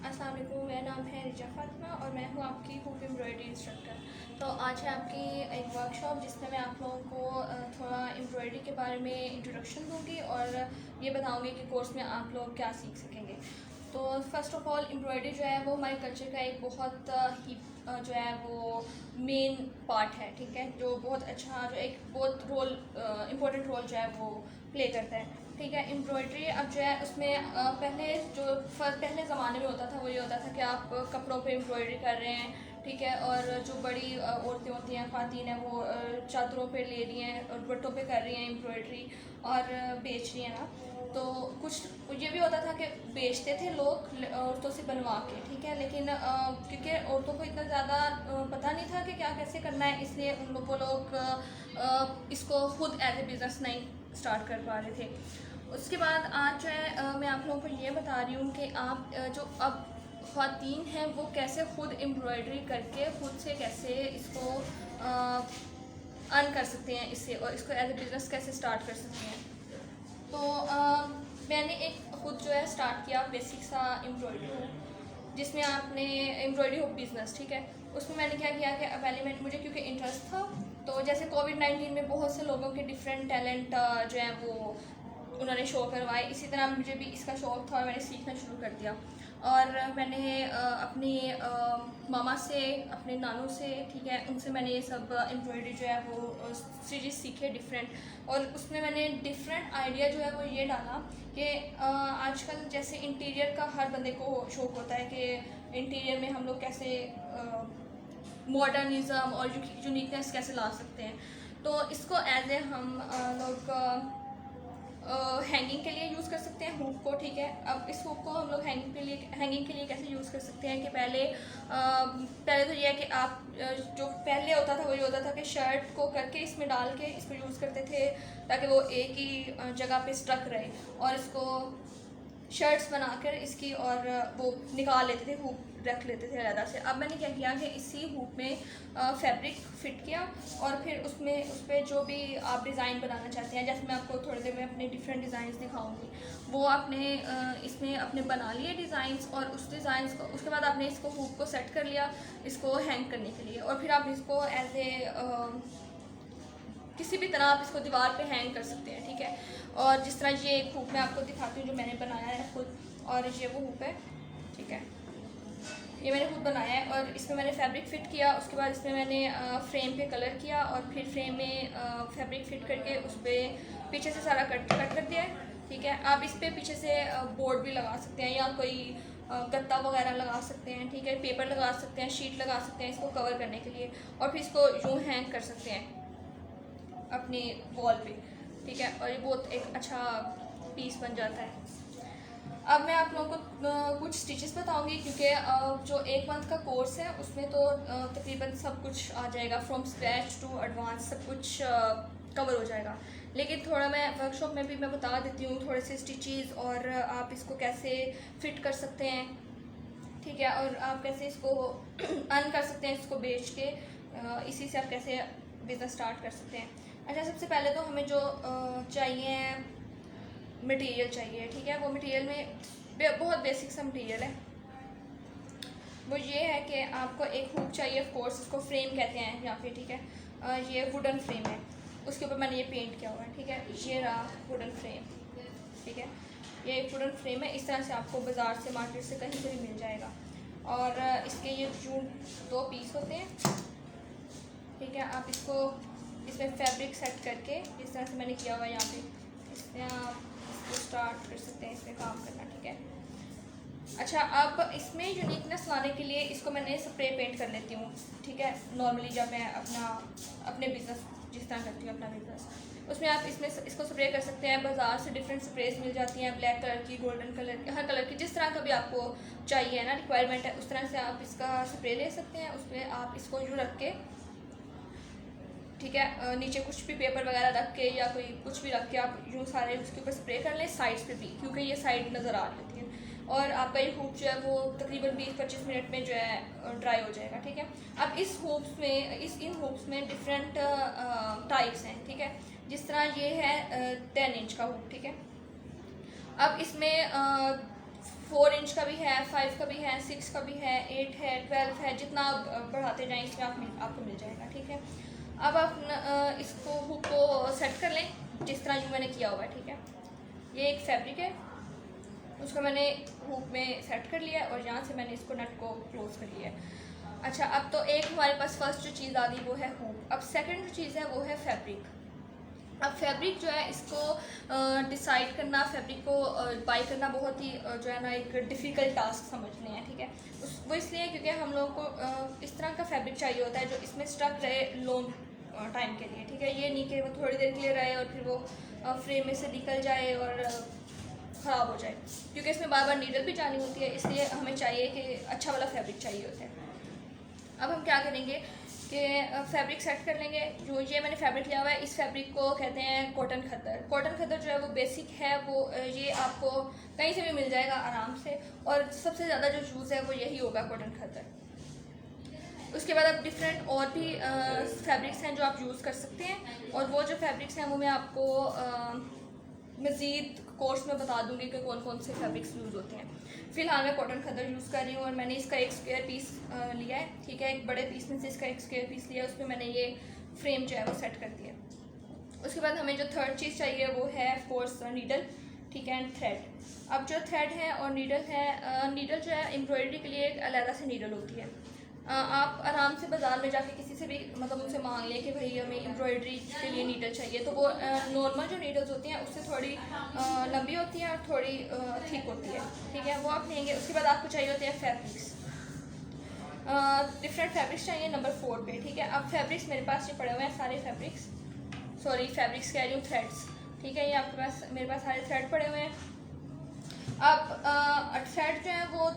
अस्सलाम वालेकुम, मेरा नाम है रिजा फातिमा और मैं हूँ आपकी हुक एम्ब्रॉयडरी इंस्ट्रक्टर। तो आज है आपकी एक वर्कशॉप जिसमें मैं आप लोगों को थोड़ा एम्ब्रॉयडरी के बारे में इंट्रोडक्शन दूँगी और ये बताऊँगी कि कोर्स में आप लोग क्या सीख सकेंगे। तो फ़र्स्ट ऑफ़ ऑल एम्ब्रॉयडरी जो है वो हमारे कल्चर का एक बहुत ही जो है वो मेन पार्ट है, ठीक है, जो बहुत अच्छा जो एक बहुत रोल इम्पोर्टेंट रोल जो है वो प्ले करता है, ठीक है। एम्ब्रॉयडरी अब जो है उसमें पहले ज़माने में होता था वो ये होता था कि आप कपड़ों पे एम्ब्रॉयडरी कर रहे हैं, ठीक है, और जो बड़ी औरतें होती हैं, ख़वातीन हैं, वो चादरों पे ले रही हैं और दुपट्टों पे कर रही हैं एम्ब्रॉयडरी और बेच रही हैं ना। तो कुछ ये भी होता था कि बेचते थे लोग औरतों से बनवा के, ठीक है, लेकिन क्योंकि औरतों को इतना ज़्यादा पता नहीं था कि क्या कैसे करना है, इसलिए वो लोग इसको खुद एज ए बिज़नेस नहीं स्टार्ट कर पा रहे थे। उसके बाद आज जो है मैं आप लोगों को ये बता रही हूँ कि आप जो अब ख़वातीन हैं वो कैसे खुद एम्ब्रॉयडरी करके खुद से कैसे इसको अर्न कर सकते हैं इससे, और इसको एज ए बिज़नेस कैसे स्टार्ट कर सकते हैं। तो मैंने एक खुद जो है स्टार्ट किया बेसिक सा एम्ब्रॉयडरी हुक, जिसमें आपने एम्ब्रॉयडरी हुक बिज़नेस, ठीक है। उसमें मैंने क्या किया कि पहले मुझे क्योंकि इंटरेस्ट था, तो जैसे कोविड-19 में बहुत से लोगों के डिफरेंट टैलेंट जो है वो उन्होंने शो करवाए, इसी तरह मुझे भी इसका शौक़ था और मैंने सीखना शुरू कर दिया। और मैंने अपनी मामा से, अपने नानू से, ठीक है, उनसे मैंने ये सब एम्ब्रॉयडरी जो है वो स्टिचेस सीखे डिफरेंट, और उसमें मैंने डिफरेंट आइडिया जो है वो ये डाला कि आजकल जैसे इंटीरियर का हर बंदे को शौक़ होता है कि इंटीरियर में हम लोग कैसे मॉडर्निज़म और यूनिकनेस कैसे ला सकते हैं। तो इसको एज ए हम लोग हैंगिंग के लिए यूज़ कर सकते हैं हुक को, ठीक है। अब इस हुक को हम लोग हैंगिंग के लिए कैसे यूज़ कर सकते हैं कि पहले तो ये है कि आप जो पहले होता था वो ये होता था कि शर्ट को करके इसमें डाल के इसको यूज़ करते थे ताकि वो एक ही जगह पे स्टक रहे, और इसको शर्ट्स बनाकर इसकी और वो निकाल लेते थे, हुक रख लेते थे अलग से। अब मैंने क्या किया कि इसी हुक में फैब्रिक फिट किया और फिर उस पर जो भी आप डिज़ाइन बनाना चाहते हैं, जैसे मैं आपको थोड़ी देर में अपने डिफरेंट डिज़ाइंस दिखाऊंगी, वो आपने इसमें अपने बना लिए डिज़ाइंस, और उस डिज़ाइंस को उसके बाद आपने इसको हुक को सेट कर लिया इसको हैंग करने के लिए, और फिर आप इसको एज ए किसी भी तरह आप इसको दीवार पे हैंग कर सकते हैं, ठीक है। और जिस तरह ये एक हुक मैं आपको दिखाती हूँ जो मैंने बनाया है खुद, और ये वो हुक है, ठीक है, ये मैंने खुद बनाया है, और इसमें मैंने फैब्रिक फ़िट किया। उसके बाद इसमें मैंने फ्रेम पे कलर किया और फिर फ्रेम में फैब्रिक फ़िट करके उस पर पीछे से सारा कट कर दिया है, ठीक है। आप इस पर पीछे से बोर्ड भी लगा सकते हैं या कोई गत्ता वगैरह लगा सकते हैं, ठीक है, पेपर लगा सकते हैं, शीट लगा सकते हैं इसको कवर करने के लिए, और फिर इसको यूँ हैंग कर सकते हैं अपनी वॉल पे, ठीक है, और ये बहुत एक अच्छा पीस बन जाता है। अब मैं आप लोगों को कुछ स्टिचेस बताऊंगी, क्योंकि जो एक मंथ का कोर्स है उसमें तो तकरीबन सब कुछ आ जाएगा, फ्रॉम स्क्रैच टू एडवांस सब कुछ कवर हो जाएगा, लेकिन थोड़ा मैं वर्कशॉप में भी मैं बता देती हूँ थोड़े से स्टिचेस, और आप इसको कैसे फिट कर सकते हैं, ठीक है, और आप कैसे इसको अर्न कर सकते हैं इसको बेच के, इसी से आप कैसे बिज़नेस स्टार्ट कर सकते हैं। अच्छा, सबसे पहले तो हमें जो चाहिए मटेरियल चाहिए, ठीक है, वो मटेरियल में बहुत बेसिक सा मटेरियल है, वो ये है कि आपको एक हुक चाहिए, ऑफ कोर्स इसको फ्रेम कहते हैं यहाँ पे, ठीक है, ये वुडन फ्रेम है, उसके ऊपर मैंने ये पेंट किया हुआ है, ठीक है, ये रहा वुडन फ्रेम, ठीक है, ये एक वुडन फ्रेम है, इस तरह से आपको बाज़ार से मार्केट से कहीं से भी मिल जाएगा, और इसके ये जो 2 पीस होते हैं, ठीक है, आप इसमें फैब्रिक सेट करके जिस तरह से मैंने किया हुआ है यहाँ पे, इसमें आप इसको स्टार्ट कर सकते हैं इसमें काम करना, ठीक है। अच्छा, अब इसमें यूनिकनेस लाने के लिए इसको मैंने स्प्रे पेंट कर लेती हूँ, ठीक है, नॉर्मली जब मैं अपने बिज़नेस जिस तरह करती हूँ अपना बिज़नेस, उसमें आप इसको स्प्रे कर सकते हैं। बाज़ार से डिफरेंट स्प्रेज मिल जाती हैं, ब्लैक कलर की, गोल्डन कलर की, हर कलर की, जिस तरह का भी आपको चाहिए ना, रिक्वायरमेंट है, उस तरह से आप इसका स्प्रे ले सकते हैं। उस पर आप इसको यूँ रख के, ठीक है, नीचे कुछ भी पेपर वगैरह रख के या कोई कुछ भी रख के आप यूँ सारे उसके ऊपर स्प्रे कर लें, साइड्स पे भी, क्योंकि ये साइड नज़र आ रही होती है, और आपका ये हुक जो है वो तकरीबन 20-25 मिनट में जो है ड्राई हो जाएगा, ठीक है। अब इन हुक्स में डिफरेंट टाइप्स हैं, ठीक है, जिस तरह ये है 10 इंच का हुक, ठीक है। अब इसमें 4 इंच का भी है, 5 का भी है, 6 का भी है, 8 है, 12 है, जितना आप बढ़ाते जाएँ इसमें आपको मिल जाएगा, ठीक है। अब आप इसको हुक को सेट कर लें जिस तरह जो मैंने किया हुआ है, ठीक है। ये एक फैब्रिक है, उसको मैंने हुक में सेट कर लिया और यहाँ से मैंने इसको नट को क्लोज कर लिया है। अच्छा, अब तो एक हमारे पास फर्स्ट जो चीज़ आ गई वो है हुक। अब सेकंड जो चीज़ है वो है फैब्रिक। अब फैब्रिक जो है इसको डिसाइड करना, फैब्रिक को बाई करना बहुत ही जो है ना एक डिफ़िकल्ट टास्क समझने हैं, ठीक है। वो इसलिए क्योंकि हम लोगों को इस तरह का फैब्रिक चाहिए होता है जो इसमें स्टक रहे लॉन्ग टाइम के लिए, ठीक है। ये नहीं कि वो थोड़ी देर के लिए रहे और फिर वो फ्रेम में से निकल जाए और ख़राब हो जाए, क्योंकि इसमें बार बार नीडल भी जानी होती है, इसलिए हमें चाहिए कि अच्छा वाला फैब्रिक चाहिए होता है। अब हम क्या करेंगे कि फैब्रिक सेट कर लेंगे। जो ये मैंने फैब्रिक लिया हुआ है, इस फैब्रिक को कहते हैं कॉटन खद्दर। कॉटन खद्दर जो है वो बेसिक है, वो ये आपको कहीं से भी मिल जाएगा आराम से, और सबसे ज़्यादा जो यूज़ है वो यही होगा कॉटन खद्दर। उसके बाद अब डिफरेंट और भी फैब्रिक्स हैं जो आप यूज़ कर सकते हैं, और वो जो फैब्रिक्स हैं वो मैं आपको मज़ीद कोर्स में बता दूंगी कि कौन कौन से फैब्रिक्स यूज़ होते हैं। फ़िलहाल मैं कॉटन खद्दर यूज़ कर रही हूँ और मैंने इसका एक स्क्वायर पीस लिया है, ठीक है। एक बड़े पीस में से इसका एक स्क्वायर पीस लिया है, उस पर मैंने ये फ्रेम जो है वो सेट कर दिया। उसके बाद हमें जो थर्ड चीज़ चाहिए वो है ऑफ कोर्स नीडल, ठीक है, एंड थ्रेड। अब जो थ्रेड है और नीडल है, नीडल जो है एम्ब्रॉयडरी के लिए एक अलग से नीडल होती है। आप आराम से बाज़ार में जाके किसी से भी मतलब उनसे मांग लें कि भाई हमें एम्ब्रॉयडरी के लिए नीडल चाहिए, तो वो नॉर्मल जो नीडल्स होती हैं उससे थोड़ी लंबी होती हैं और थोड़ी थिक होती है, ठीक है। वो आप लेंगे। उसके बाद आपको चाहिए होते हैं फैब्रिक्स, डिफरेंट फैब्रिक्स चाहिए नंबर 4 पे, ठीक है। अब फैब्रिक्स मेरे पास ये पड़े हुए हैं सारे फैब्रिक्स, सॉरी फैब्रिक्स कह रही हूँ, थ्रेड्स, ठीक है। ये आपके पास मेरे पास सारे थ्रेड पड़े हुए हैं। अब थ्रेड जो है वो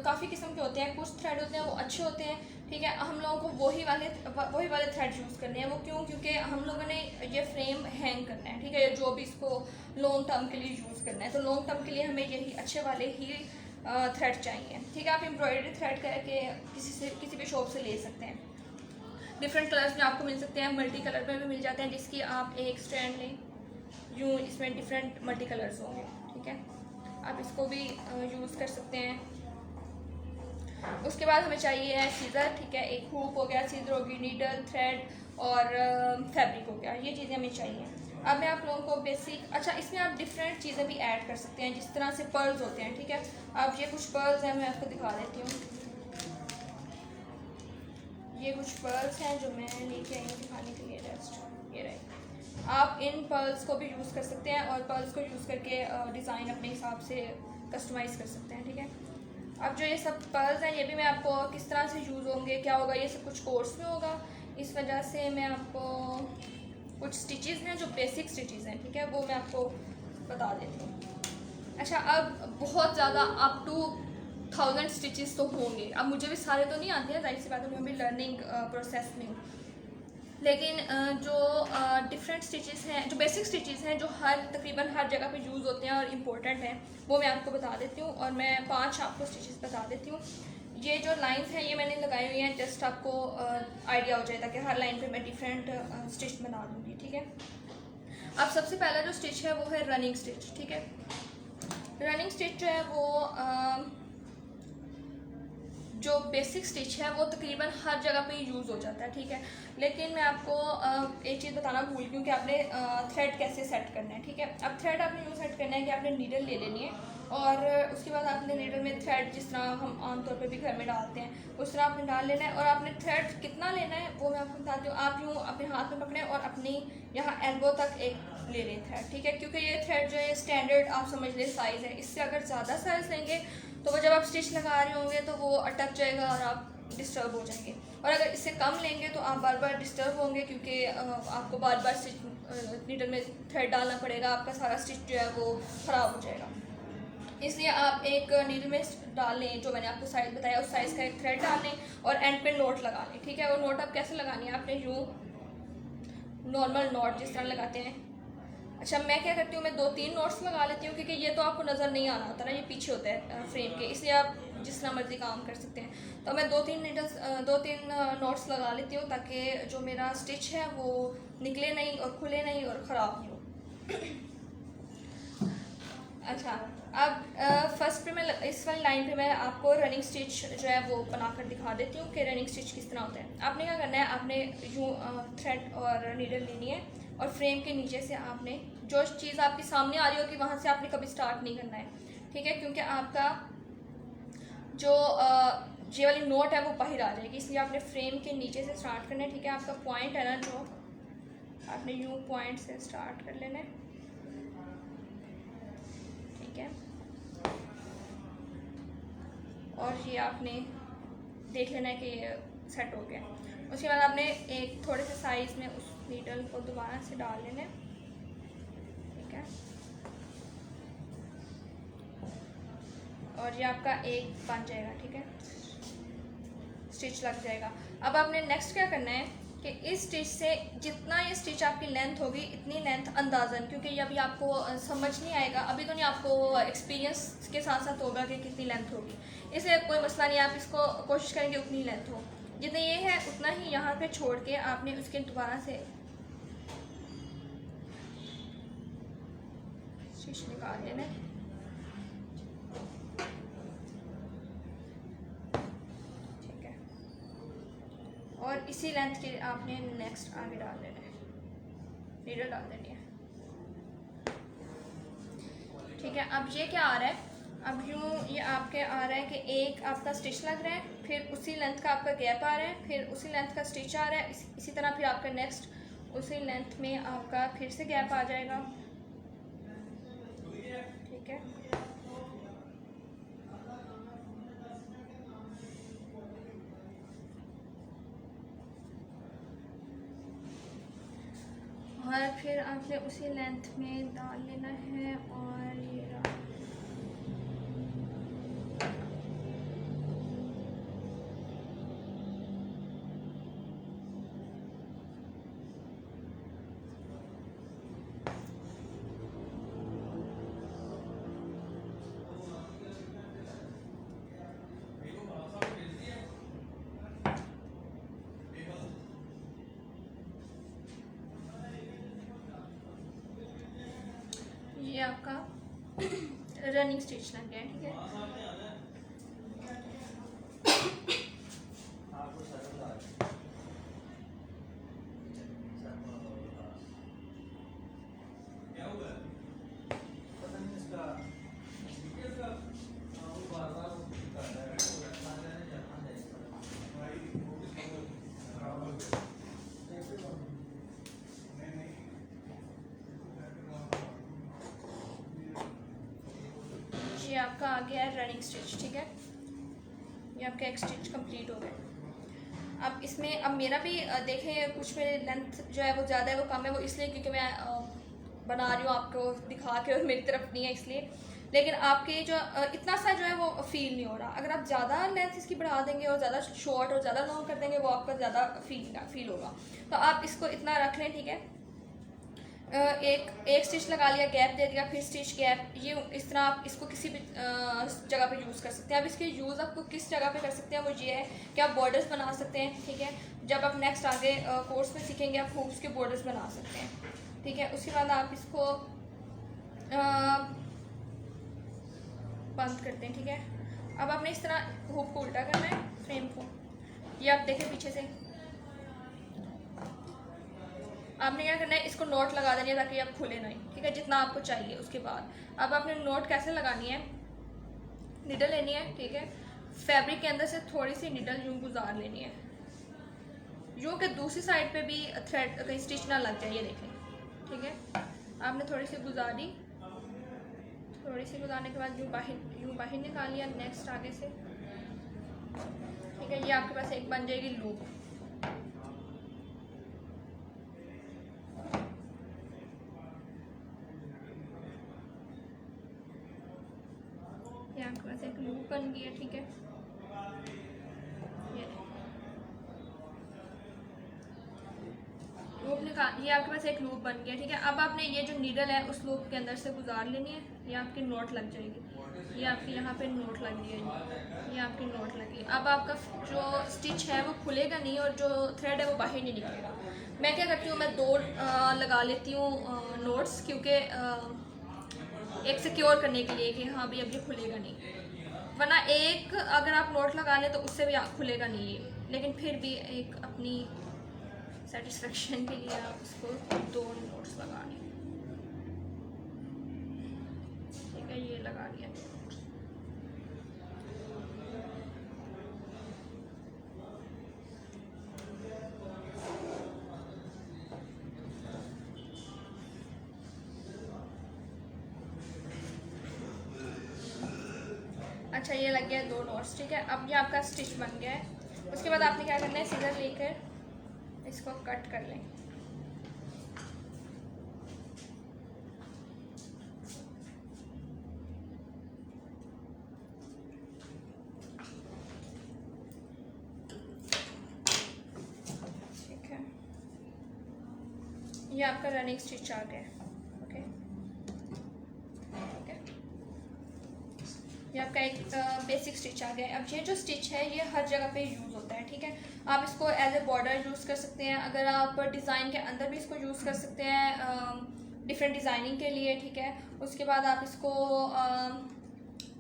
काफ़ी किस्म के होते हैं। कुछ थ्रेड होते हैं वो अच्छे होते हैं, ठीक है। हम लोगों को वही वाले थ्रेड यूज़ करने हैं। वो क्यों? क्योंकि हम लोगों ने ये फ्रेम हैंग करना है, ठीक है, जो भी इसको लॉन्ग टर्म के लिए यूज़ करना है, तो लॉन्ग टर्म के लिए हमें यही अच्छे वाले ही थ्रेड चाहिए, ठीक है। आप एम्ब्रॉयडरी थ्रेड करके किसी भी शॉप से ले सकते हैं। डिफरेंट कलर्स में आपको मिल सकते हैं, मल्टी कलर में भी मिल जाते हैं, जिसकी आप एक स्ट्रैंड लें, यूँ इसमें डिफरेंट मल्टी कलर्स होंगे, ठीक है। आप इसको भी यूज़ कर सकते हैं। उसके बाद हमें चाहिए है सीज़र, ठीक है। एक हुक हो गया, सीज़र होगी, नीडल, थ्रेड और फैब्रिक हो गया, ये चीज़ें हमें चाहिए। अब मैं आप लोगों को बेसिक, अच्छा इसमें आप डिफरेंट चीज़ें भी ऐड कर सकते हैं, जिस तरह से पर्ल्स होते हैं, ठीक है। अब ये कुछ पर्ल्स हैं, मैं आपको दिखा देती हूँ। ये कुछ पर्ल्स हैं जो मैं लेके आई हूँ दिखाने के लिए, जस्ट ये रहे। आप इन पर्ल्स को भी यूज़ कर सकते हैं और पर्ल्स को यूज़ करके डिज़ाइन अपने हिसाब से कस्टमाइज़ कर सकते हैं, ठीक है। अब जो ये सब पर्ल्स हैं ये भी मैं आपको किस तरह से यूज़ होंगे, क्या होगा, ये सब कुछ कोर्स में होगा, इस वजह से मैं आपको कुछ स्टिचेस हैं जो बेसिक स्टिचेस हैं, ठीक है, वो मैं आपको बता देती हूँ। अच्छा, अब बहुत ज़्यादा अप टू 1000 स्टिचेस तो होंगे। अब मुझे भी सारे तो नहीं आते हैं, जाहिर सी बात है, मैं भी लर्निंग प्रोसेस में हूँ, लेकिन जो डिफरेंट स्टिचेस हैं, जो बेसिक स्टिचेस हैं, जो तकरीबन हर जगह पे यूज़ होते हैं और इम्पोर्टेंट हैं, वो मैं आपको बता देती हूँ। और मैं 5 आपको स्टिचेस बता देती हूँ। ये जो लाइंस हैं ये मैंने लगाई हुई हैं, जस्ट आपको आइडिया हो जाए, ताकि हर लाइन पे मैं डिफरेंट स्टिच बना दूँगी, ठीक है। अब सबसे पहला जो स्टिच है वो है रनिंग स्टिच, ठीक है। रनिंग स्टिच जो है वो जो बेसिक स्टिच है वो तकरीबन हर जगह पे यूज़ हो जाता है, ठीक है। लेकिन मैं आपको एक चीज़ बताना भूल गई कि आपने थ्रेड कैसे सेट करना है, ठीक है। अब थ्रेड आपने यूँ सेट करना है कि आपने नीडल ले लेनी है, और उसके बाद आपने नीडल में थ्रेड, जिस तरह हम आमतौर पे भी घर में डालते हैं, उस तरह आपने डाल लेना है। और आपने थ्रेड कितना लेना है वो मैं आपको बताती हूँ। आप यूँ अपने हाथ में पकड़ें और अपनी यहाँ एल्बो तक एक ले लें थ्रेड, ठीक है, क्योंकि ये थ्रेड जो है स्टैंडर्ड आप समझ लें साइज़ है। इससे अगर ज़्यादा साइज़ लेंगे तो वो जब आप स्टिच लगा रहे होंगे तो वो अटक जाएगा और आप डिस्टर्ब हो जाएंगे, और अगर इससे कम लेंगे तो आप बार बार डिस्टर्ब होंगे, क्योंकि आपको बार बार स्टिच नीडल में थ्रेड डालना पड़ेगा, आपका सारा स्टिच जो है वो ख़राब हो जाएगा। इसलिए आप एक नीडल में डाल लें, जो मैंने आपको साइज़ बताया उस साइज़ का एक थ्रेड डाल लें और एंड पे नोट लगा लें, ठीक है। और नोट आप कैसे लगानी है, आपने यूँ नॉर्मल नॉट जिस तरह लगाते हैं। अच्छा, मैं क्या करती हूँ, मैं 2-3 नोट्स लगा लेती हूँ, क्योंकि ये तो आपको नज़र नहीं आना होता ना, ये पीछे होता है फ्रेम के, इसलिए आप जिस तरह मर्जी काम कर सकते हैं। तो मैं 2-3 नोट्स लगा लेती हूँ, ताकि जो मेरा स्टिच है वो निकले नहीं और खुले नहीं और ख़राब नहीं हो। अच्छा, अब फर्स्ट पे मैं इस वाली लाइन पे मैं आपको रनिंग स्टिच जो है वो बनाकर दिखा देती हूँ कि रनिंग स्टिच किस तरह होता है। आपने क्या करना है, आपने यूँ थ्रेड और नीडल लेनी है और फ्रेम के नीचे से आपने जो चीज़ आपके सामने आ रही होगी वहाँ से आपने कभी स्टार्ट नहीं करना है, ठीक है, क्योंकि आपका जो ये वाली नोट है वो बाहर आ जाएगी, इसलिए आपने फ्रेम के नीचे से स्टार्ट करना है, ठीक है। आपका पॉइंट है ना, जो आपने यूँ पॉइंट से स्टार्ट कर लेना है, ठीक है। और ये आपने देख लेना है कि ये सेट हो गया। उसके बाद आपने एक थोड़े से साइज़ में उस नीडल को दोबारा से डाल लेना है, ठीक है। और ये आपका एक बन जाएगा, ठीक है, स्टिच लग जाएगा। अब आपने नेक्स्ट क्या करना है कि इस स्टिच से जितना ये स्टिच आपकी लेंथ होगी इतनी लेंथ अंदाज़न, क्योंकि ये अभी आपको समझ नहीं आएगा, अभी तो नहीं, आपको एक्सपीरियंस के साथ साथ होगा कि कितनी लेंथ होगी, इसलिए कोई मसला नहीं, आप इसको कोशिश करेंगे उतनी लेंथ हो, जितनी ये है उतना ही यहाँ पे छोड़ के आपने उसके दोबारा से स्टिच निकाल लेना है, ठीक है। और इसी लेंथ के आपने नेक्स्ट आगे डाल लेना है, नीडल डाल देनी है, ठीक है। अब ये क्या आ रहा है, अब यूँ ये आपके आ रहा है कि एक आपका स्टिच लग रहा है, फिर उसी लेंथ का आपका गैप आ रहा है, फिर उसी लेंथ का स्टिच आ रहा है, इसी तरह फिर आपका नेक्स्ट उसी लेंथ में आपका फिर से गैप आ जाएगा, ठीक है। और फिर आपने उसी लेंथ में डाल लेना है, और ये रहा। ये आपका रनिंग स्टिच लग गया है, ठीक है। ये आपका आ गया है रनिंग स्टिच, ठीक है। ये आपका एक स्टिच कंप्लीट हो गया। अब इसमें अब मेरा भी देखें कुछ मेरे लेंथ जो है वो ज़्यादा है वो कम है, वो इसलिए क्योंकि मैं बना रही हूँ आपको दिखा के और मेरी तरफ नहीं है इसलिए, लेकिन आपके जो इतना सा जो है वो फील नहीं हो रहा। अगर आप ज़्यादा लेंथ इसकी बढ़ा देंगे और ज़्यादा शॉर्ट और ज़्यादा लॉन्ग कर देंगे वो आपका ज़्यादा फील होगा। तो आप इसको इतना रख लें, ठीक है। एक स्टिच लगा लिया, गैप दे दिया, फिर स्टिच गैप, ये इस तरह आप इसको किसी भी जगह पे यूज़ कर सकते हैं। अब इसके यूज़ आपको किस जगह पे कर सकते हैं वो ये है कि आप बॉर्डर्स बना सकते हैं, ठीक है। जब आप नेक्स्ट आगे कोर्स में सीखेंगे आप हुप्स के बॉर्डर्स बना सकते हैं, ठीक है। उसके बाद आप इसको बंद करते हैं, ठीक है। अब आपने इस तरह हुप को उल्टा करना है, फ्रेम को, ये आप देखें पीछे से, आपने क्या करना है इसको नोट लगा देनी है ताकि आप खुले नहीं, ठीक है, जितना आपको चाहिए। उसके बाद अब आपने नोट कैसे लगानी है, निडल लेनी है, ठीक है। फैब्रिक के अंदर से थोड़ी सी निडल यूँ गुजार लेनी है, यूँ कि दूसरी साइड पे भी थ्रेड कहीं स्टिच ना लग जाए, ये देखें, ठीक है। आपने थोड़ी सी गुजारी, थोड़ी सी गुजारने के बाद यूँ बाहर निकाल लिया नेक्स्ट आगे से, ठीक है। ये आपके पास एक बन जाएगी लूप, आपके पास एक लूप बन गया, ठीक है। ये आपके पास एक लूप बन गया, ठीक है। अब आपने ये जो नीडल है उस लूप के अंदर से गुजार लेनी है, ये आपकी नोट लग जाएगी, ये आपकी यहाँ पे नोट लग रही है, ये आपकी नोट लगी। अब आपका जो स्टिच है वो खुलेगा नहीं और जो थ्रेड है वो बाहर नहीं निकलेगा। मैं क्या करती हूँ, मैं दो लगा लेती हूँ नोट्स, क्योंकि एक सिक्योर करने के लिए कि हाँ भाई अब ये खुलेगा नहीं, वरना एक अगर आप नोट लगा लें तो उससे भी खुलेगा नहीं ये, लेकिन फिर भी एक अपनी सेटिस्फेक्शन के लिए आप उसको 2 नोट्स लगा लें। ठीक है, ये लगा लिया। अच्छा, ये लग गया 2 नोट्स। ठीक है, अब ये आपका स्टिच बन गया है। उसके बाद आपने क्या करना है, सीजर लेकर इसको कट कर लें। ठीक है, ये आपका रनिंग स्टिच आ गया। ओके, ठीक है, ये आपका एक बेसिक स्टिच आ गया है। अब ये जो स्टिच है ये हर जगह पे यूज़ होता है। ठीक है, आप इसको एज ए बॉर्डर यूज़ कर सकते हैं, अगर आप डिज़ाइन के अंदर भी इसको यूज़ कर सकते हैं डिफरेंट डिज़ाइनिंग के लिए। ठीक है, उसके बाद आप इसको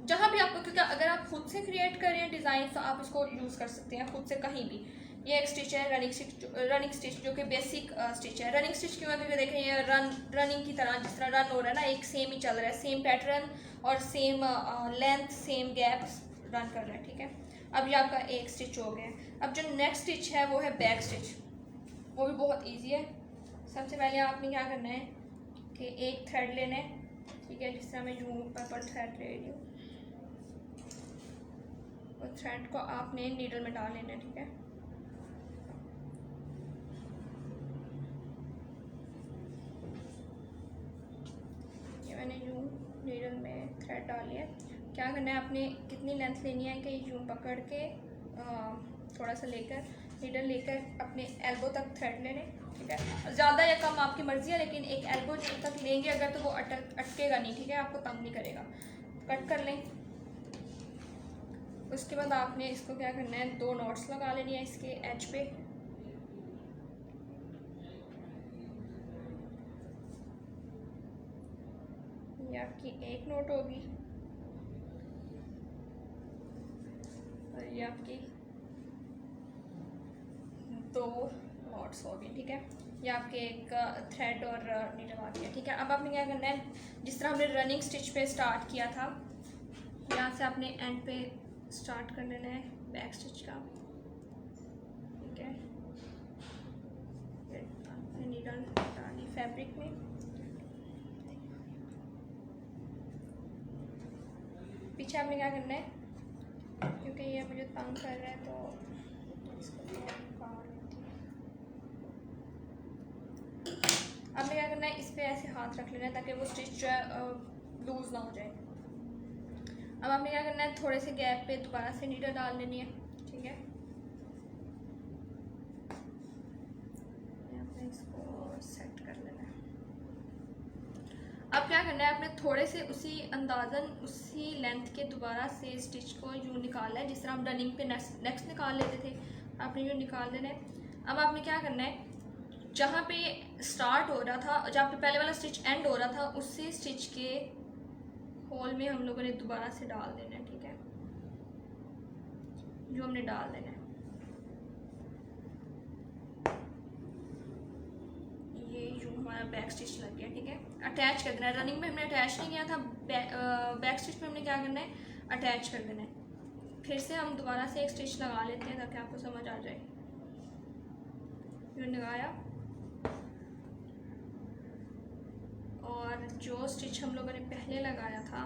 जहाँ भी आपको, क्योंकि अगर आप खुद से क्रिएट कर रहे हैं डिज़ाइन तो आप इसको यूज़ कर सकते हैं खुद से कहीं भी। ये एक स्टिच है रनिंग स्टिच जो कि बेसिक स्टिच है। रनिंग स्टिच क्यों है, क्योंकि देखें ये रनिंग की तरह जिस तरह रन हो रहा है ना, एक सेम ही चल रहा है, सेम पैटर्न और same length, same gap run कर रहा है। ठीक है, अब ये आपका एक स्टिच हो गया। अब जो नेक्स्ट स्टिच है वो है बैक स्टिच, वो भी बहुत ईजी है। सबसे पहले आपने क्या करना है कि एक थ्रेड लेना है। ठीक है, जिस तरह मैं यूँ पर थ्रेड ले रही हूँ, और थ्रेड को आपने नीडल में डाल लेना है। ठीक है, ये मैंने यूँ नीडल में थ्रेड डाली है। क्या करना है, आपने कितनी लेंथ लेनी है कि यूँ पकड़ के थोड़ा सा लेकर नीडल लेकर अपने एल्बो तक थ्रेड ले लें। ठीक है, ज़्यादा या कम आपकी मर्ज़ी है, लेकिन एक एल्बो तक लेंगे अगर तो वो अटकेगा नहीं। ठीक है, आपको तंग नहीं करेगा। कट कर लें। उसके बाद आपने इसको क्या करना है, 2 नॉट्स लगा लेनी है इसके एज पे। ये आपकी एक नोट होगी और ये आपकी 2 नॉट्स हो गई। ठीक है, ये आपके एक थ्रेड और नीडल आ गया। ठीक है, अब आपने क्या करना है, जिस तरह हमने रनिंग स्टिच पे स्टार्ट किया था, यहाँ से आपने एंड पे स्टार्ट कर लेना है बैक स्टिच का। ठीक है, नीडल डाली फैब्रिक में, पीछे आपने क्या करना है, क्योंकि ये मुझे तंग कर रहा है तो इसको आपने क्या करना है, इस पे ऐसे हाथ रख लेना है ताकि वो स्टिच जो है लूज़ ना हो जाए। अब आपने क्या करना है, थोड़े से गैप पे दोबारा से नीडल डाल लेनी है। ठीक है, आपने इसको सेट कर लेना है। अब क्या करना है, आपने थोड़े से उसी अंदाज़न उसी लेंथ के दोबारा से स्टिच को यूँ निकालना है, जिस तरह हम रनिंग पे नेक्स्ट निकाल लेते थे, आपने यूँ निकाल लेना है। अब आपने क्या करना है, जहाँ पे स्टार्ट हो रहा था, जहाँ पे पहले वाला स्टिच एंड हो रहा था, उसी स्टिच के होल में हम लोगों ने दोबारा से डाल देना है। ठीक है, जो हमने डाल देना है, ये यूँ हमारा बैक स्टिच लग गया। ठीक है, अटैच कर देना है। रनिंग में हमने अटैच नहीं किया था, बैक स्टिच में हमने क्या करना है, अटैच कर देना है। फिर से हम दोबारा से एक स्टिच लगा लेते हैं ताकि आपको समझ आ जाए। यूँ लगाया और जो स्टिच हम लोगों ने पहले लगाया था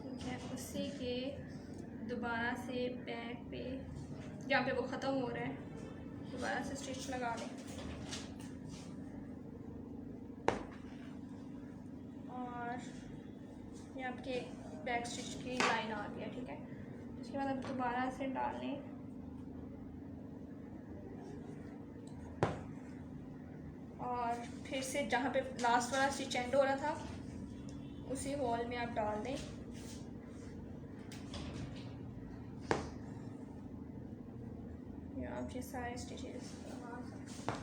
ठीक है, उसी के दोबारा से बैक पे जहाँ पे वो ख़त्म हो रहा है दोबारा से स्टिच लगा लें और ये आपके बैक स्टिच की लाइन आ गया। ठीक है, उसके बाद अब दोबारा से डाल लें और फिर से जहाँ पे लास्ट वाला स्टिच एंड हो रहा था उसी होल में आप डाल दें। ये आप आप ये सारे स्टिचेस लगा सकते हैं।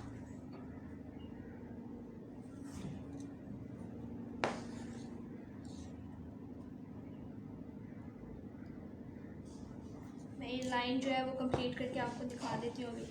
मैं ये लाइन जो है वो कंप्लीट करके आपको दिखा देती हूँ अभी।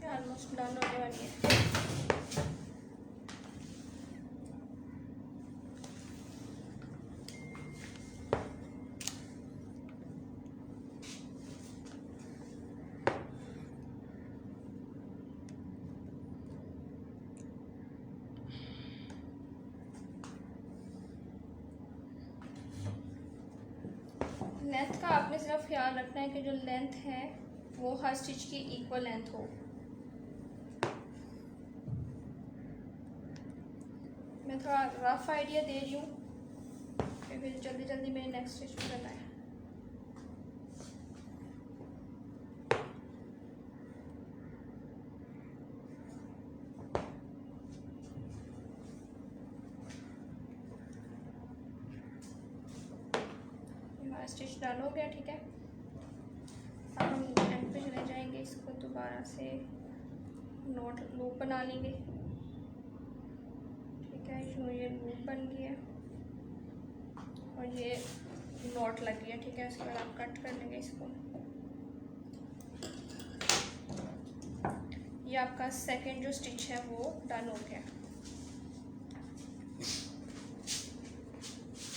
ऑलमोस्ट डन होने वाली है। लेंथ का आपने सिर्फ ख्याल रखना है कि जो लेंथ है वो हर स्टिच की इक्वल लेंथ हो। मैं थोड़ा रफ आइडिया दे रही हूँ फिर जल्दी जल्दी मेरे नेक्स्ट स्टिच पे करना है। हमारा स्टिच डन हो गया, ठीक है। अब हम एंड पे चले जाएंगे, इसको दोबारा से नॉट लूप बना लेंगे, ठीक है। जो ये लूप बन गया और ये नॉट लग गया, ठीक है। उसके बाद आप कट कर लेंगे इसको। ये आपका सेकंड जो स्टिच है वो डन हो गया।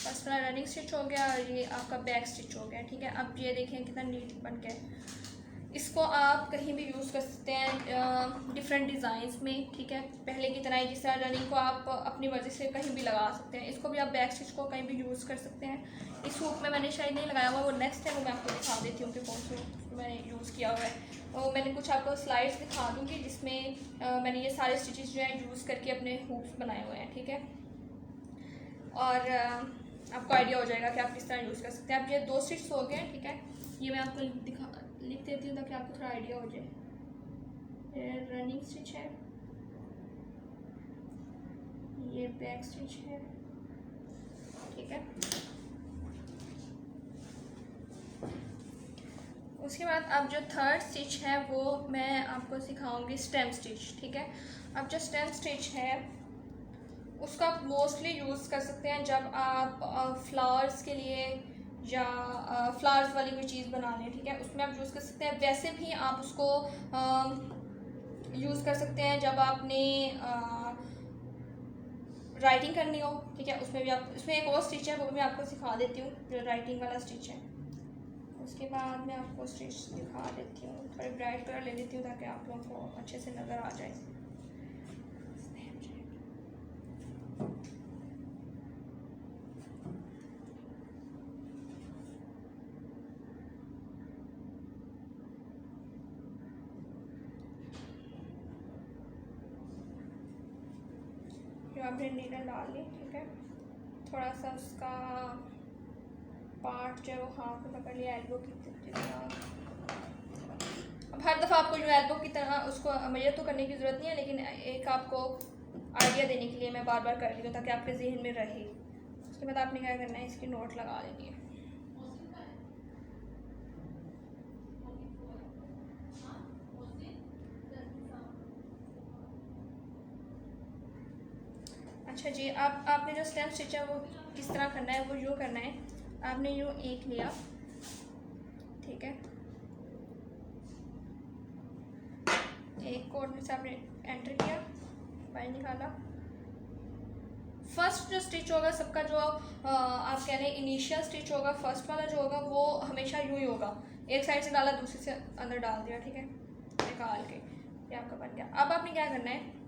फर्स्ट वाला रनिंग स्टिच हो गया और ये आपका बैक स्टिच हो गया, ठीक है। अब ये देखें कितना नीट बन गया। इसको आप कहीं भी यूज़ कर सकते हैं डिफरेंट डिज़ाइंस में, ठीक है। पहले की तरह जिस तरह रनिंग को आप अपनी मर्ज़ी से कहीं भी लगा सकते हैं, इसको भी आप बैक स्टिच को कहीं भी यूज़ कर सकते हैं। इस हुक में मैंने शायद नहीं लगाया हुआ, वो नेक्स्ट है, वो मैं आपको दिखा देती हूँ कि कौन सी हुक मैंने यूज़ किया हुआ है। और मैंने कुछ आपको स्लाइड्स दिखा दूँगी जिसमें मैंने ये सारे स्टिचेस जो है यूज़ करके अपने हुक्स बनाए हुए हैं, ठीक है। और आपको आइडिया हो जाएगा कि आप किस तरह यूज़ कर सकते हैं। अब ये 2 स्टिच हो गए, ठीक है। ये मैं आपको लिख देती हूँ ताकि आपको थोड़ा आइडिया हो जाए। ये रनिंग स्टिच है, ये बैक स्टिच है, ठीक है। उसके बाद अब जो थर्ड स्टिच है वो मैं आपको सिखाऊंगी स्टेम स्टिच, ठीक है। अब जो स्टेम स्टिच है उसको आप मोस्टली यूज़ कर सकते हैं जब आप फ्लावर्स के लिए या फ्लावर्स वाली कोई चीज़ बना लें, ठीक है। उसमें आप यूज़ कर सकते हैं। वैसे भी आप उसको यूज़ कर सकते हैं जब आपने राइटिंग करनी हो, ठीक है। उसमें भी आप, उसमें एक और स्टिच है वो मैं आपको सिखा देती हूँ जो राइटिंग वाला स्टिच है। उसके बाद मैं आपको स्टिच दिखा देती हूँ, थोड़ी ब्राइट कलर ले लेती हूँ ताकि आप लोगों को अच्छे से नज़र आ जाए। जो आपने नीडल डाल ली, ठीक है। थोड़ा सा उसका पार्ट जो है वो हाथ में पकड़ लिया एल्बो की तरह। अब हर दफ़ा आपको जो एल्बो की तरह उसको मेजर तो करने की ज़रूरत नहीं है, लेकिन एक आपको आइडिया देने के लिए मैं बार बार कर रही हूँ ताकि आपके जहन में रहे। उसके बाद आपने क्या करना है, इसकी नोट लगा लेनी है। अच्छा जी, आपने जो स्टेम स्टिच है वो किस तरह करना है, वो यूँ करना है। आपने यूँ एक लिया, ठीक है। एक कोड में से आपने एंटर किया, बाहर निकाला। फर्स्ट जो स्टिच होगा सबका, जो आप कह रहे हैं इनिशियल स्टिच होगा, फर्स्ट वाला जो होगा वो हमेशा यूँ ही होगा। एक साइड से डाला, दूसरी से अंदर डाल दिया, ठीक है। निकाल के ये आपका बन गया। अब आपने क्या करना है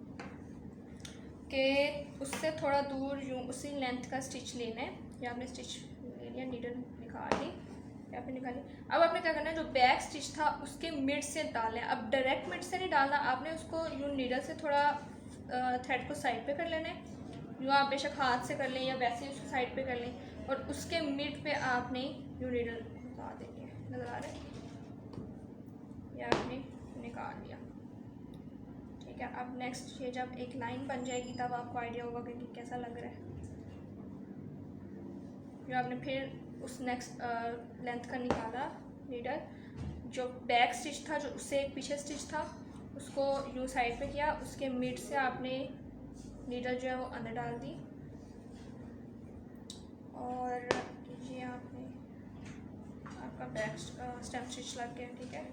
कि उससे थोड़ा दूर यूँ उसी लेंथ का स्टिच लेना है। या आपने स्टिच ले लिया, नीडल निकाल ली, यहाँ पे निकाली। अब आपने क्या करना है, जो बैक स्टिच था उसके मिड से डालना है। अब डायरेक्ट मिड से नहीं डालना, आपने उसको यूँ नीडल से थोड़ा थ्रेड को साइड पे कर लेना है। यूँ आप बेशक हाथ से कर लें या वैसे उसको साइड पे कर लें, और उसके मिड पे आपने यूँ नीडल लगा देनी है। नज़र आ रहा है, या आपने निकाल लिया। ठीक है, अब नेक्स्ट ये जब एक लाइन बन जाएगी तब आपको आइडिया होगा कि कैसा लग रहा है। जो आपने फिर उस नेक्स्ट लेंथ का निकाला नीडल, जो बैक स्टिच था जो उससे एक पीछे स्टिच था उसको यूँ साइड पे किया, उसके मिड से आपने नीडल जो है वो अंदर डाल दी, और ये आपने आपका बैक स्टेम स्टिच लग गया। ठीक है,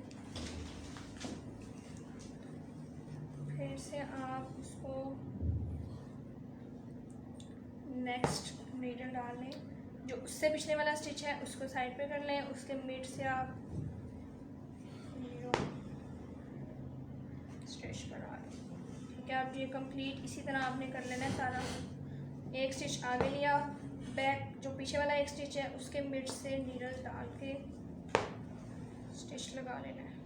फिर से आप उसको नेक्स्ट नीडल डाल लें, जो उससे पिछले वाला स्टिच है उसको साइड पे कर लें, उसके मिड से आप स्टिच करा लें। ठीक है, अब ये कंप्लीट इसी तरह आपने कर लेना है सारा। एक स्टिच आगे लिया, बैक जो पीछे वाला एक स्टिच है उसके मिड से नीडल डाल के स्टिच लगा लेना है।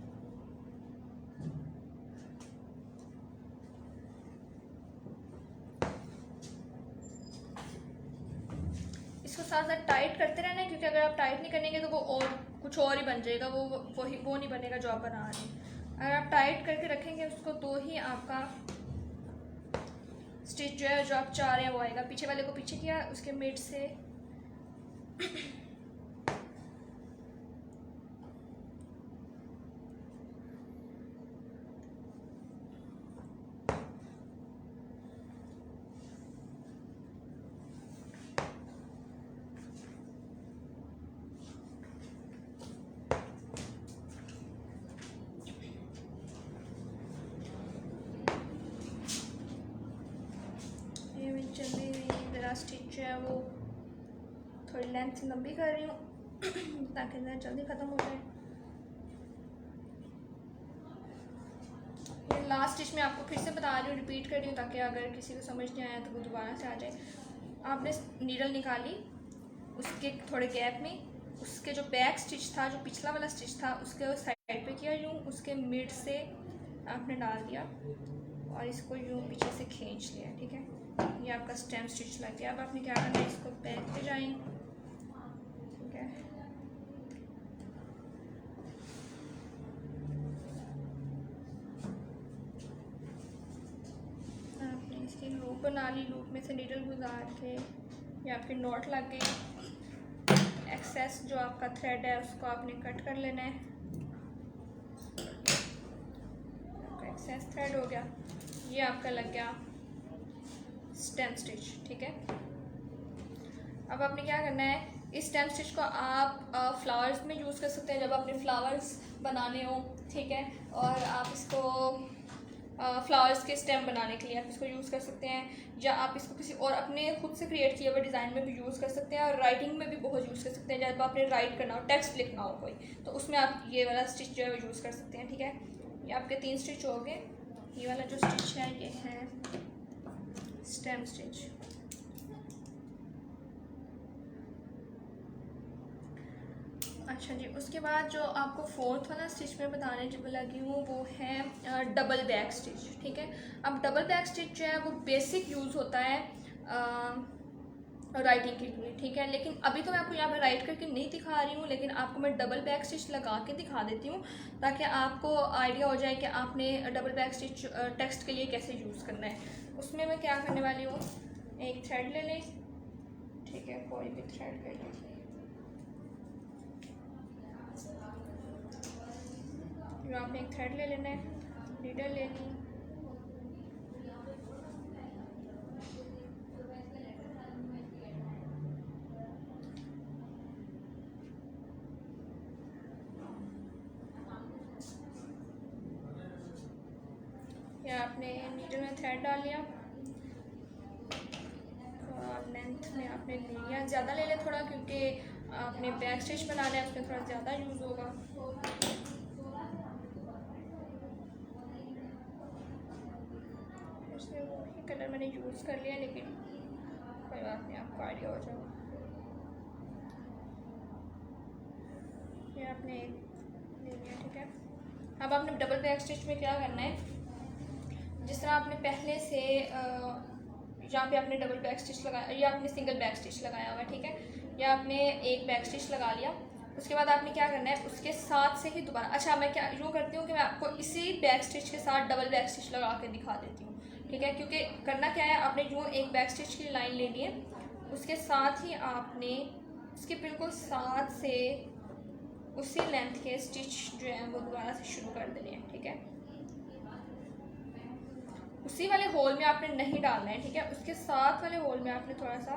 इसको साथ साथ टाइट करते रहना है, क्योंकि अगर आप टाइट नहीं करेंगे तो वो और कुछ और ही बन जाएगा, वो नहीं बनेगा जो आप बना रहे हैं। अगर आप टाइट करके रखेंगे उसको तो ही आपका स्टिच जो है जो आप चाह रहे हैं वो आएगा। पीछे वाले को पीछे किया, उसके मिड से जल्दी ज़रा स्टिच जो है वो थोड़ी लेंथ लंबी कर रही हूँ ताकि ज़रा जल्दी ख़त्म हो जाए। ये लास्ट स्टिच में आपको फिर से बता रही हूँ, रिपीट कर रही हूँ ताकि अगर किसी को समझ नहीं आया तो वो दोबारा से आ जाए। आपने नीडल निकाली, उसके थोड़े गैप में उसके जो बैक स्टिच था जो पिछला वाला स्टिच था उसके साइड पे किया यूँ, उसके मिड से आपने डाल दिया और इसको यूँ पीछे से खींच लिया। ठीक है, ये आपका स्टेम स्टिच लग गया। अब आपने क्या करना है, इसको बैक पे जाएं। ठीक है, आपने इसकी लूप बना ली, लूप में से नीडल गुजार के ये आपकी नॉट लग गई। एक्सेस जो आपका थ्रेड है उसको आपने कट कर लेना है। आपका एक्सेस थ्रेड हो गया, ये आपका लग गया स्टेम स्टिच। ठीक है, अब आपने क्या करना है, इस स्टेम स्टिच को आप फ्लावर्स में यूज़ कर सकते हैं जब आपने फ्लावर्स बनाने हो। ठीक है, और आप इसको फ्लावर्स के स्टेम बनाने के लिए आप इसको यूज़ कर सकते हैं, या आप इसको किसी और अपने खुद से क्रिएट किए हुए डिज़ाइन में भी यूज़ कर सकते हैं, और राइटिंग में भी बहुत यूज़ कर सकते हैं। जब आपने राइट करना हो, टेक्स्ट लिखना हो कोई, तो उसमें आप ये वाला स्टिच जो है वो यूज़ कर सकते हैं। ठीक है, ये आपके 3 स्टिच हो गए। ये वाला जो स्टिच है ये है स्टेम स्टिच। अच्छा जी, उसके बाद जो आपको फोर्थ वाला स्टिच में बताने जो लगी हूँ वो है डबल बैक स्टिच। ठीक है, अब डबल बैक स्टिच जो है वो बेसिक यूज़ होता है राइटिंग के लिए। ठीक है, लेकिन अभी तो मैं आपको यहाँ पर राइट करके नहीं दिखा रही हूँ, लेकिन आपको मैं डबल बैक स्टिच लगा के दिखा देती हूँ ताकि आपको आइडिया हो जाए कि आपने डबल बैक स्टिच टेक्स्ट के लिए कैसे यूज़ करना है। उसमें मैं क्या करने वाली हूँ, एक थ्रेड ले लें। ठीक है, कोई भी थ्रेड ले लें। जो आपने एक थ्रेड ले लेना है, नीडल लेनी, या आपने नीडल में थ्रेड डाल लिया, लेंथ में आपने लिया, ज़्यादा ले लें थोड़ा, क्योंकि आपने बैक स्टिच बनाना है उसमें थोड़ा ज़्यादा यूज़ होगा। इसमें वही कलर मैंने यूज़ कर लिया, लेकिन कोई बात नहीं, आपको आइडिया हो जाएगा। ये आपने ले लिया, ठीक है। अब आपने डबल बैक स्टिच में क्या करना है, जिस तरह आपने पहले से यहाँ पे आपने डबल बैक स्टिच लगाया या आपने सिंगल बैक स्टिच लगाया हुआ है, ठीक है, या आपने एक बैक स्टिच लगा लिया। उसके बाद आपने क्या करना है, उसके साथ से ही दोबारा, अच्छा मैं क्या यूँ करती हूँ कि मैं आपको इसी बैक स्टिच के साथ डबल बैक स्टिच लगा के दिखा देती हूँ, ठीक है। क्योंकि करना क्या है, आपने यूँ एक बैक स्टिच की लाइन लेनी है, उसके साथ ही आपने उसके बिल्कुल साथ से उसी लेंथ के स्टिच जो है वो दोबारा से शुरू कर देने हैं, ठीक है। उसी वाले होल में आपने नहीं डालना है, ठीक है, उसके साथ वाले होल में आपने थोड़ा सा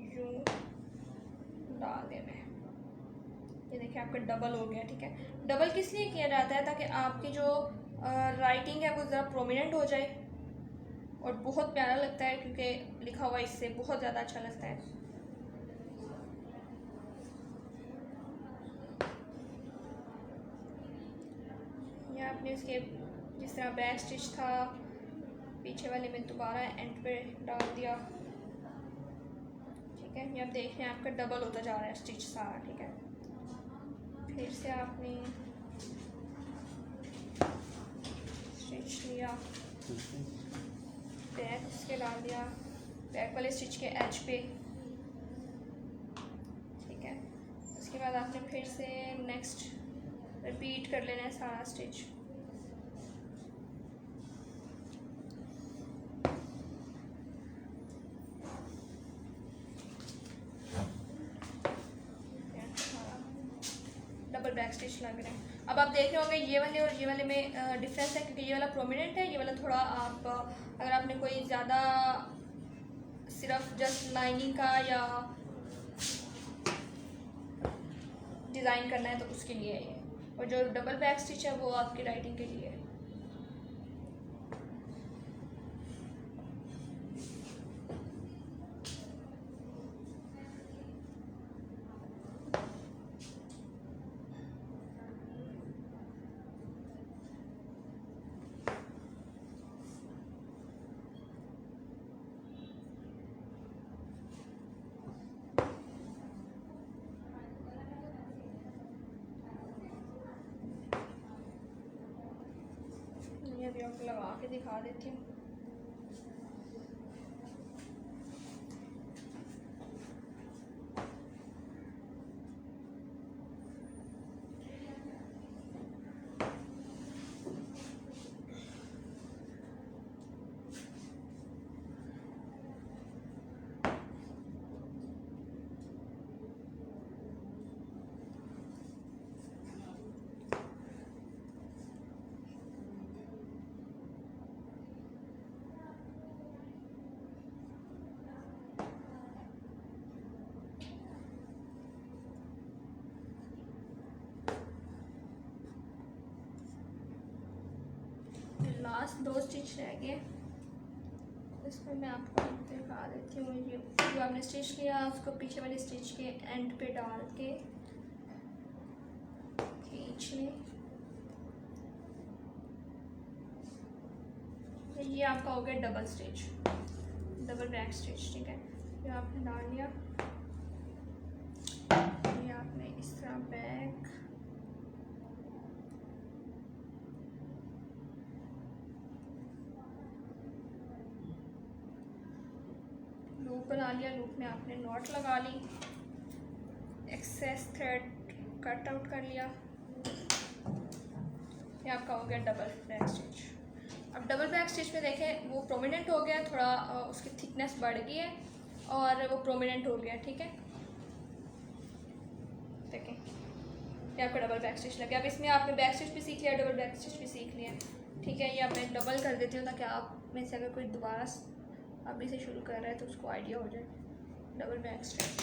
यूँ डाल देना है। ये देखिए आपका डबल हो गया, ठीक है। डबल किस लिए किया जाता है, ताकि आपकी जो राइटिंग है वो ज़रा प्रोमिनेंट हो जाए और बहुत प्यारा लगता है, क्योंकि लिखा हुआ इससे बहुत ज़्यादा अच्छा लगता है। ये आपने उसके जिस तरह बैक स्टिच था पीछे वाले में दोबारा एंड पे डाल दिया, ठीक है। ये आप देख रहे हैं आपका डबल होता जा रहा है स्टिच सारा, ठीक है। फिर से आपने स्टिच लिया, बैक उसके डाल दिया बैक वाले स्टिच के एज पे, ठीक है। उसके बाद आपने फिर से नेक्स्ट रिपीट कर लेना है सारा स्टिच। डबल बैक स्टिच लग रहे हैं। अब आप देख रहे होंगे ये वाले और ये वाले में डिफरेंस है, क्योंकि ये वाला प्रोमिनेंट है, ये वाला थोड़ा आप अगर आपने कोई ज़्यादा सिर्फ जस्ट लाइनिंग का या डिज़ाइन करना है तो उसके लिए है ये, और जो डबल बैक स्टिच है वो आपकी राइटिंग के लिए है। अभी आपको लगा के दिखा देती हूँ। लास्ट दो स्टिच रह गए, इसमें मैं आपको दिखा देती हूँ। ये जो आपने स्टिच किया उसको पीछे वाले स्टिच के एंड पे डाल के खींच लें। ये आपका हो गया double stitch, double back stitch, ठीक है। ये आपने डाल लिया, ये आपने इस तरह बैक लूप बना लिया, लूप में आपने नॉट लगा ली, एक्सेस थ्रेड कट आउट कर लिया। ये आपका हो गया डबल बैक स्टिच। अब डबल बैक स्टिच में देखें वो प्रोमिनेंट हो गया, थोड़ा उसकी थिकनेस बढ़ गई है और वो प्रोमिनेंट हो गया, ठीक है। देखें ये आपका डबल बैक स्टिच लग गया। अब इसमें आपने बैक स्टिच भी सीख लिया, डबल बैक स्टिच भी सीख लिया, ठीक है। ये अब मैं डबल कर देती हूँ ताकि आप में से अगर कोई दोबारा अभी से शुरू कर रहा है तो उसको आइडिया हो जाए। डबल बैक स्टिच,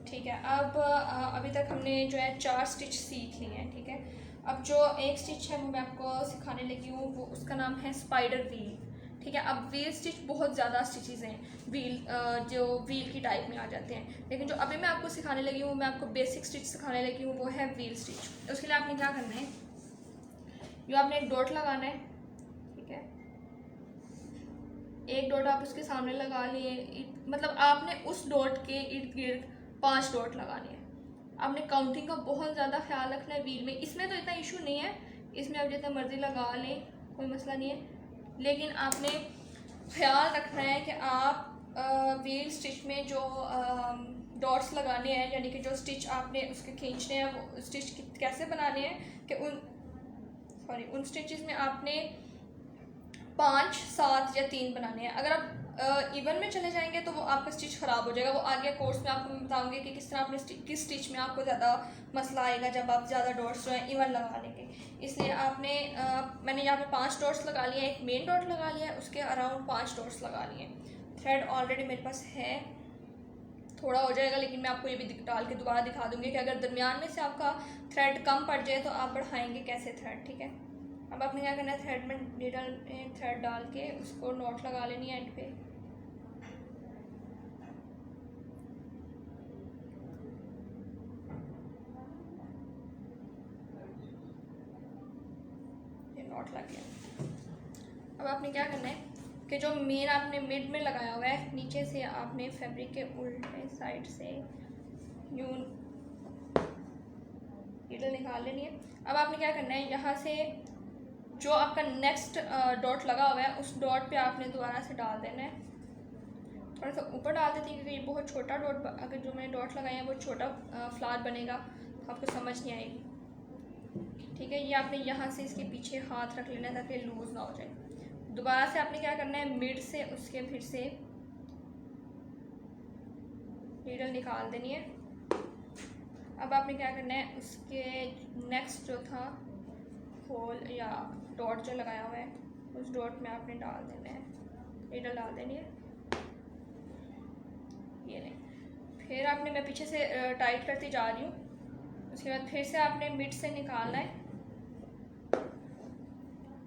ठीक है। अब अभी तक हमने जो है 4 स्टिच सीख लिए हैं, ठीक है। अब जो एक स्टिच है वो मैं आपको सिखाने लगी हूँ, वो उसका नाम है स्पाइडर व्हील, ठीक है। अब व्हील स्टिच बहुत ज़्यादा स्टिचेज़ हैं, व्हील जो व्हील की टाइप में आ जाते हैं, लेकिन जो अभी मैं आपको सिखाने लगी हूँ, मैं आपको बेसिक स्टिच सिखाने लगी हूँ, वो है व्हील स्टिच। उसके लिए आपने क्या करना है, जो आपने एक डॉट लगाना है, ठीक है। एक डॉट आप उसके सामने लगा लिए, मतलब आपने उस डॉट के इर्द गिर्द 5 डॉट लगाने हैं। आपने काउंटिंग का बहुत ज़्यादा ख्याल रखना है व्हील में। इसमें तो इतना इशू नहीं है, इसमें आप जितना मर्जी लगा लें, कोई मसला नहीं है। लेकिन आपने ख्याल रखना है कि आप व्हील स्टिच में जो डॉट्स लगाने हैं, यानी कि जो स्टिच आपने उसके खींचने हैं, वो स्टिच कैसे बनाने हैं कि उन स्टिचेस में आपने 5, 7 या 3 बनाने हैं। अगर आप इवन में चले जाएंगे तो वो आपका स्टिच ख़राब हो जाएगा। वो आगे कोर्स में आपको मैं बताऊंगी कि किस तरह आपने किस स्टिच में आपको ज़्यादा मसला आएगा जब आप ज़्यादा डॉट्स जो हैं इवन लगा लेंगे। इसलिए आपने मैंने यहाँ पे 5 डॉट्स लगा लिए, एक मेन डॉट लगा लिया है, उसके अराउंड 5 डॉट्स लगा लिए। थ्रेड ऑलरेडी मेरे पास है, थोड़ा हो जाएगा, लेकिन मैं आपको ये भी डाल के दोबारा दिखा दूँगी कि अगर दरमियान में से आपका थ्रेड कम पड़ जाए तो आप बढ़ाएंगे कैसे थ्रेड, ठीक है। अब आपने क्या करना है, थ्रेड में नीडल थ्रेड डाल के उसको नॉट लगा लेनी है एंड पे। ये नॉट लग गया। अब आपने क्या करना है कि जो मेन आपने मिड में लगाया हुआ है, नीचे से आपने फैब्रिक के उल्टे साइड से यूं नीडल निकाल लेनी है। अब आपने क्या करना है, यहाँ से जो आपका नेक्स्ट डॉट लगा हुआ है उस डॉट पे आपने दोबारा से डाल देना है। थोड़ा सा ऊपर डाल देती हूँ क्योंकि ये बहुत छोटा डॉट, अगर जो मैंने डॉट लगाया है वो छोटा फ्लावर बनेगा तो आपको समझ नहीं आएगी, ठीक है। ये आपने यहाँ से इसके पीछे हाथ रख लेना है ताकि लूज़ ना हो जाए। दोबारा से आपने क्या करना है, मिड से उसके फिर से नीडल निकाल देनी है। अब आपने क्या करना है, उसके नेक्स्ट जो था होल या डॉट जो लगाया हुआ है उस डॉट में आपने डाल देना है, नीडल डाल देनी है, ये नहीं। फिर आपने, मैं पीछे से टाइट करती जा रही हूँ, उसके बाद फिर से आपने मिड से निकालना है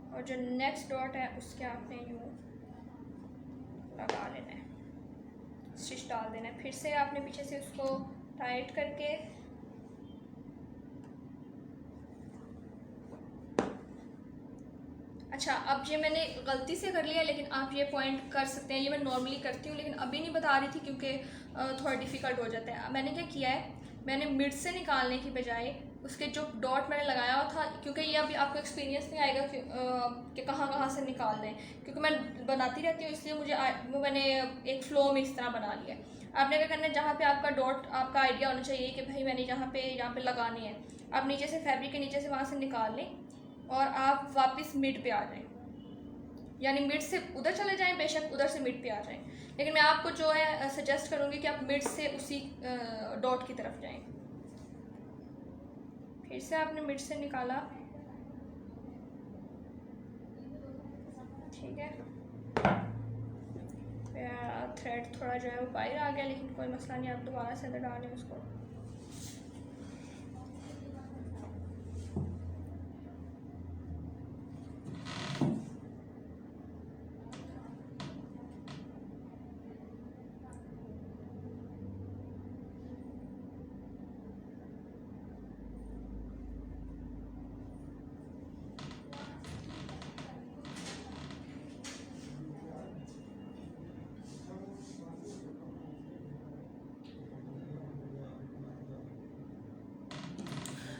और जो नेक्स्ट डॉट है उसके आपने यूँ लगा लेना है, स्टिच डाल देना है। फिर से आपने पीछे से उसको टाइट करके अच्छा, अब ये मैंने गलती से कर लिया, लेकिन आप ये पॉइंट कर सकते हैं। ये मैं नॉर्मली करती हूँ लेकिन अभी नहीं बता रही थी क्योंकि थोड़ा डिफ़िकल्ट हो जाता है। मैंने क्या किया है, मैंने मिड से निकालने की बजाय उसके जो डॉट मैंने लगाया हुआ था, क्योंकि ये अभी आपको एक्सपीरियंस नहीं आएगा कि कहाँ कहाँ से निकाल दें, क्योंकि मैं बनाती रहती हूँ इसलिए मुझे वो मैंने एक फ़्लो में इस तरह बना लिया है। आपने क्या करना है, जहाँ पे आपका डॉट, आपका आइडिया होना चाहिए कि भाई मैंने यहाँ पे लगाने हैं, आप नीचे से फैब्रिक के नीचे से वहाँ से निकाल लें और आप वापस मिड पे आ जाएं, यानी मिड से उधर चले जाएं, बेशक उधर से मिड पे आ जाएं, लेकिन मैं आपको जो है सजेस्ट करूँगी कि आप मिड से उसी डॉट की तरफ जाएं। फिर से आपने मिड से निकाला, ठीक है। थ्रेड थोड़ा जो है वो बाहर आ गया, लेकिन कोई मसला नहीं, आप दोबारा से अंदर डालें उसको।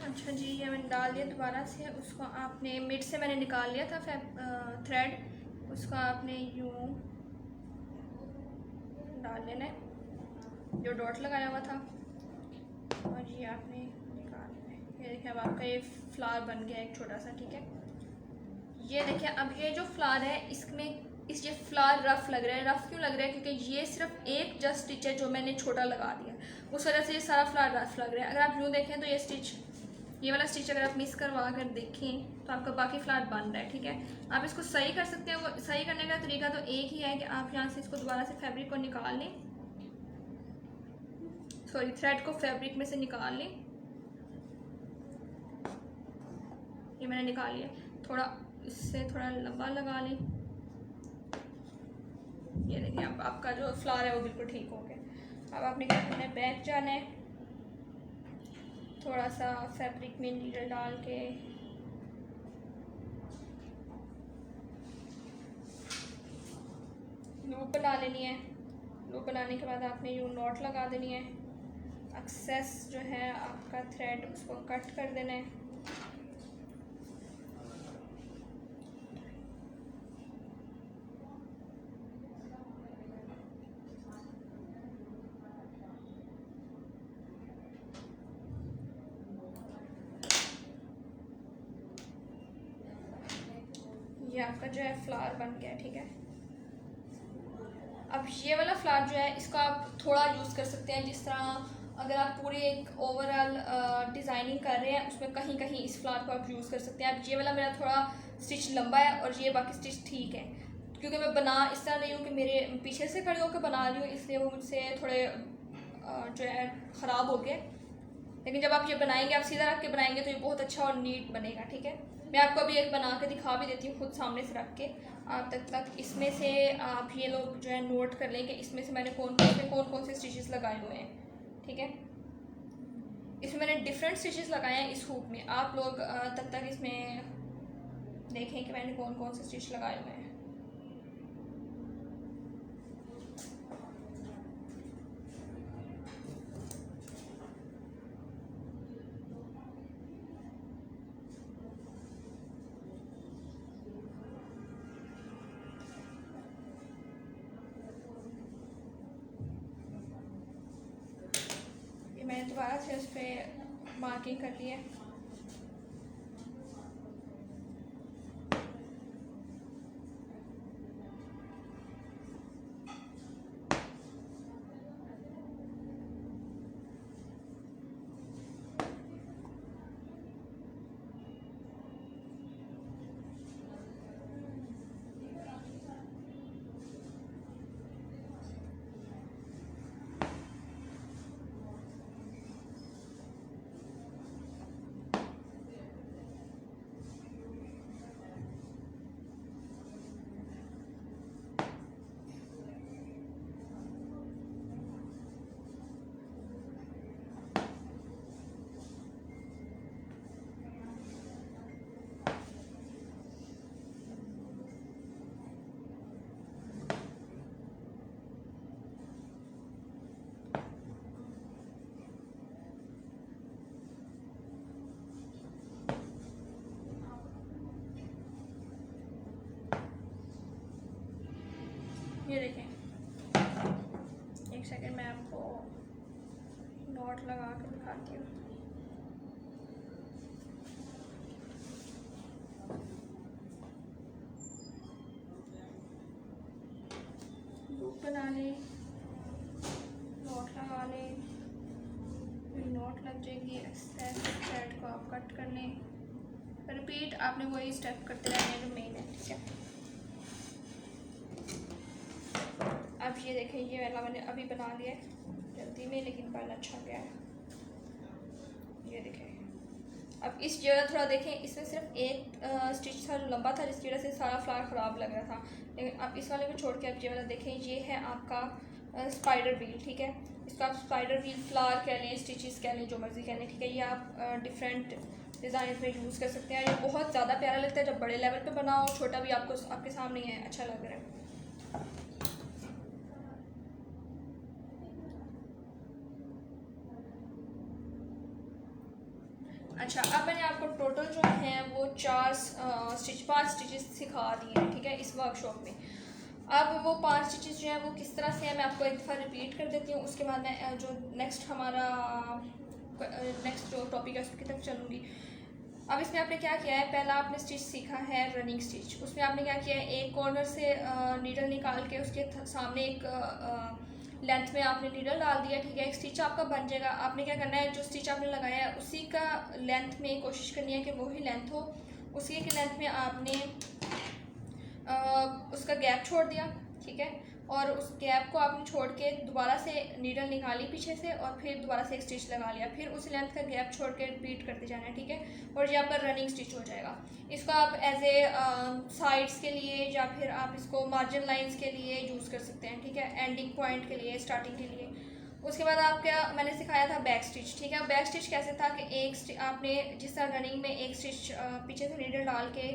अच्छा जी, ये मैंने डाल दिया दोबारा से उसको। आपने मिड से मैंने निकाल लिया था थ्रेड, उसको आपने यूँ डाल लेना है जो डॉट लगाया हुआ था, और ये आपने निकाल लेना है। ये देखिए अब आपका ये फ्लावर बन गया एक छोटा सा, ठीक है। ये देखिए अब ये जो फ्लावर है इसमें ये फ्लावर रफ़ लग रहा है। रफ़ क्यों लग रहा है? क्योंकि ये सिर्फ एक जस्ट स्टिच है जो मैंने छोटा लगा दिया, उस वजह से ये सारा फ्लावर रफ़ लग रहा है। अगर आप यूँ देखें तो ये स्टिच, ये वाला स्टिच अगर आप मिस करवा कर देखें तो आपका बाकी फ्लावर बन रहा है, ठीक है। आप इसको सही कर सकते हैं। वो सही करने का तरीका तो एक ही है कि आप यहाँ से इसको दोबारा से फैब्रिक को निकाल लें, सॉरी थ्रेड को फैब्रिक में से निकाल लें। ये मैंने निकाल लिया, थोड़ा इससे थोड़ा लंबा लगा लें। ये देखिए अब आपका जो फ्लावर है वो बिल्कुल ठीक हो गया। अब आपने क्या करना है, बैक जाना है, थोड़ा सा फैब्रिक में नीडल डाल के लूप बना लेनी है। लूप बनाने के बाद आपने यूँ नॉट लगा देनी है। एक्सेस जो है आपका थ्रेड उसको कट कर देना है। ये आपका जो है फ्लावर बन गया, ठीक है। अब ये वाला फ्लावर जो है इसको आप थोड़ा यूज़ कर सकते हैं, जिस तरह अगर आप पूरी एक ओवरऑल डिज़ाइनिंग कर रहे हैं उसमें कहीं कहीं इस फ्लावर को आप यूज़ कर सकते हैं। अब ये वाला मेरा थोड़ा स्टिच लंबा है और ये बाकी स्टिच ठीक है, क्योंकि मैं बना इस तरह नहीं हूँ कि मेरे पीछे से खड़े होकर बना रही हूँ, इसलिए वो मुझसे थोड़े जो है ख़राब हो गए। लेकिन जब आप ये बनाएंगे, आप सीधा रख के बनाएंगे तो ये बहुत अच्छा और नीट बनेगा, ठीक है। मैं आपको अभी एक बना के दिखा भी देती हूँ खुद सामने से रख के। आप तक इसमें से आप ये लोग जो है नोट कर लें कि इसमें से मैंने कौन कौन से स्टिचेस लगाए हुए हैं, ठीक है। इसमें मैंने डिफरेंट स्टिचेस लगाए हैं इस हुक में। आप लोग तक इसमें देखें कि मैंने कौन कौन से स्टिच लगाए हुए हैं। मैंने दोबारा से उस पर मार्किंग कर ली है। ये देखें, एक सेकंड मैं आपको नॉट लगा के दिखाती हूँ। लूप बना लें, नॉट लगा लें, फिर नॉट लग जाएगी। थ्रेड को आप कट कर लें, रिपीट आपने वही स्टेप करते रहने जो मेन है, ठीक है। अब ये देखें, ये वाला मैंने अभी बना लिया है जल्दी में, लेकिन बन अच्छा गया है। ये देखें, अब इस जगह थोड़ा देखें, इसमें सिर्फ एक स्टिच था जो लंबा था, जिसकी वजह से सारा फ्लावर ख़राब लग रहा था। लेकिन अब इस वाले को छोड़ के अब ये वाला देखें, ये है आपका स्पाइडर व्हील, ठीक है। इसको आप स्पाइडर व्हील फ्लावर कह लें, स्टिचेस कह लें, जो मर्ज़ी कह लें, ठीक है। ये आप डिफरेंट डिज़ाइन में यूज़ कर सकते हैं। ये बहुत ज़्यादा प्यारा लगता है जब बड़े लेवल पे बनाओ, छोटा भी आपको आपके सामने है, अच्छा लग रहा है। अच्छा, अब मैंने आपको टोटल जो है वो 5 स्टिचेस सिखा दिए हैं, ठीक है, इस वर्कशॉप में। अब वो 5 स्टिचेस जो हैं वो किस तरह से है, मैं आपको एक दफ़ा रिपीट कर देती हूँ। उसके बाद मैं जो नेक्स्ट जो टॉपिक है उसकी तरफ चलूँगी। अब इसमें आपने क्या किया है, पहला आपने स्टिच सीखा है रनिंग स्टिच। उसमें आपने क्या किया है, एक कॉर्नर से नीडल निकाल के उसके सामने एक लेंथ में आपने नीडल डाल दिया, ठीक है। एक स्टिच आपका बन जाएगा। आपने क्या करना है, जो स्टिच आपने लगाया है उसी का लेंथ में कोशिश करनी है कि वही लेंथ हो, उसी के लेंथ में आपने उसका गैप छोड़ दिया, ठीक है। और उस गैप को आपने छोड़ के दोबारा से नीडल निकाली पीछे से, और फिर दोबारा से एक स्टिच लगा लिया, फिर उस लेंथ का गैप छोड़ के रिपीट करते जाना है, ठीक है। और ये आपका रनिंग स्टिच हो जाएगा। इसको आप एज ए साइड्स के लिए या फिर आप इसको मार्जिन लाइंस के लिए यूज़ कर सकते हैं, ठीक है, एंडिंग पॉइंट के लिए, स्टार्टिंग के लिए। उसके बाद आप क्या, मैंने सिखाया था बैक स्टिच, ठीक है। बैक स्टिच कैसे था कि एक आपने जिस तरह रनिंग में एक स्टिच पीछे से नीडल डाल के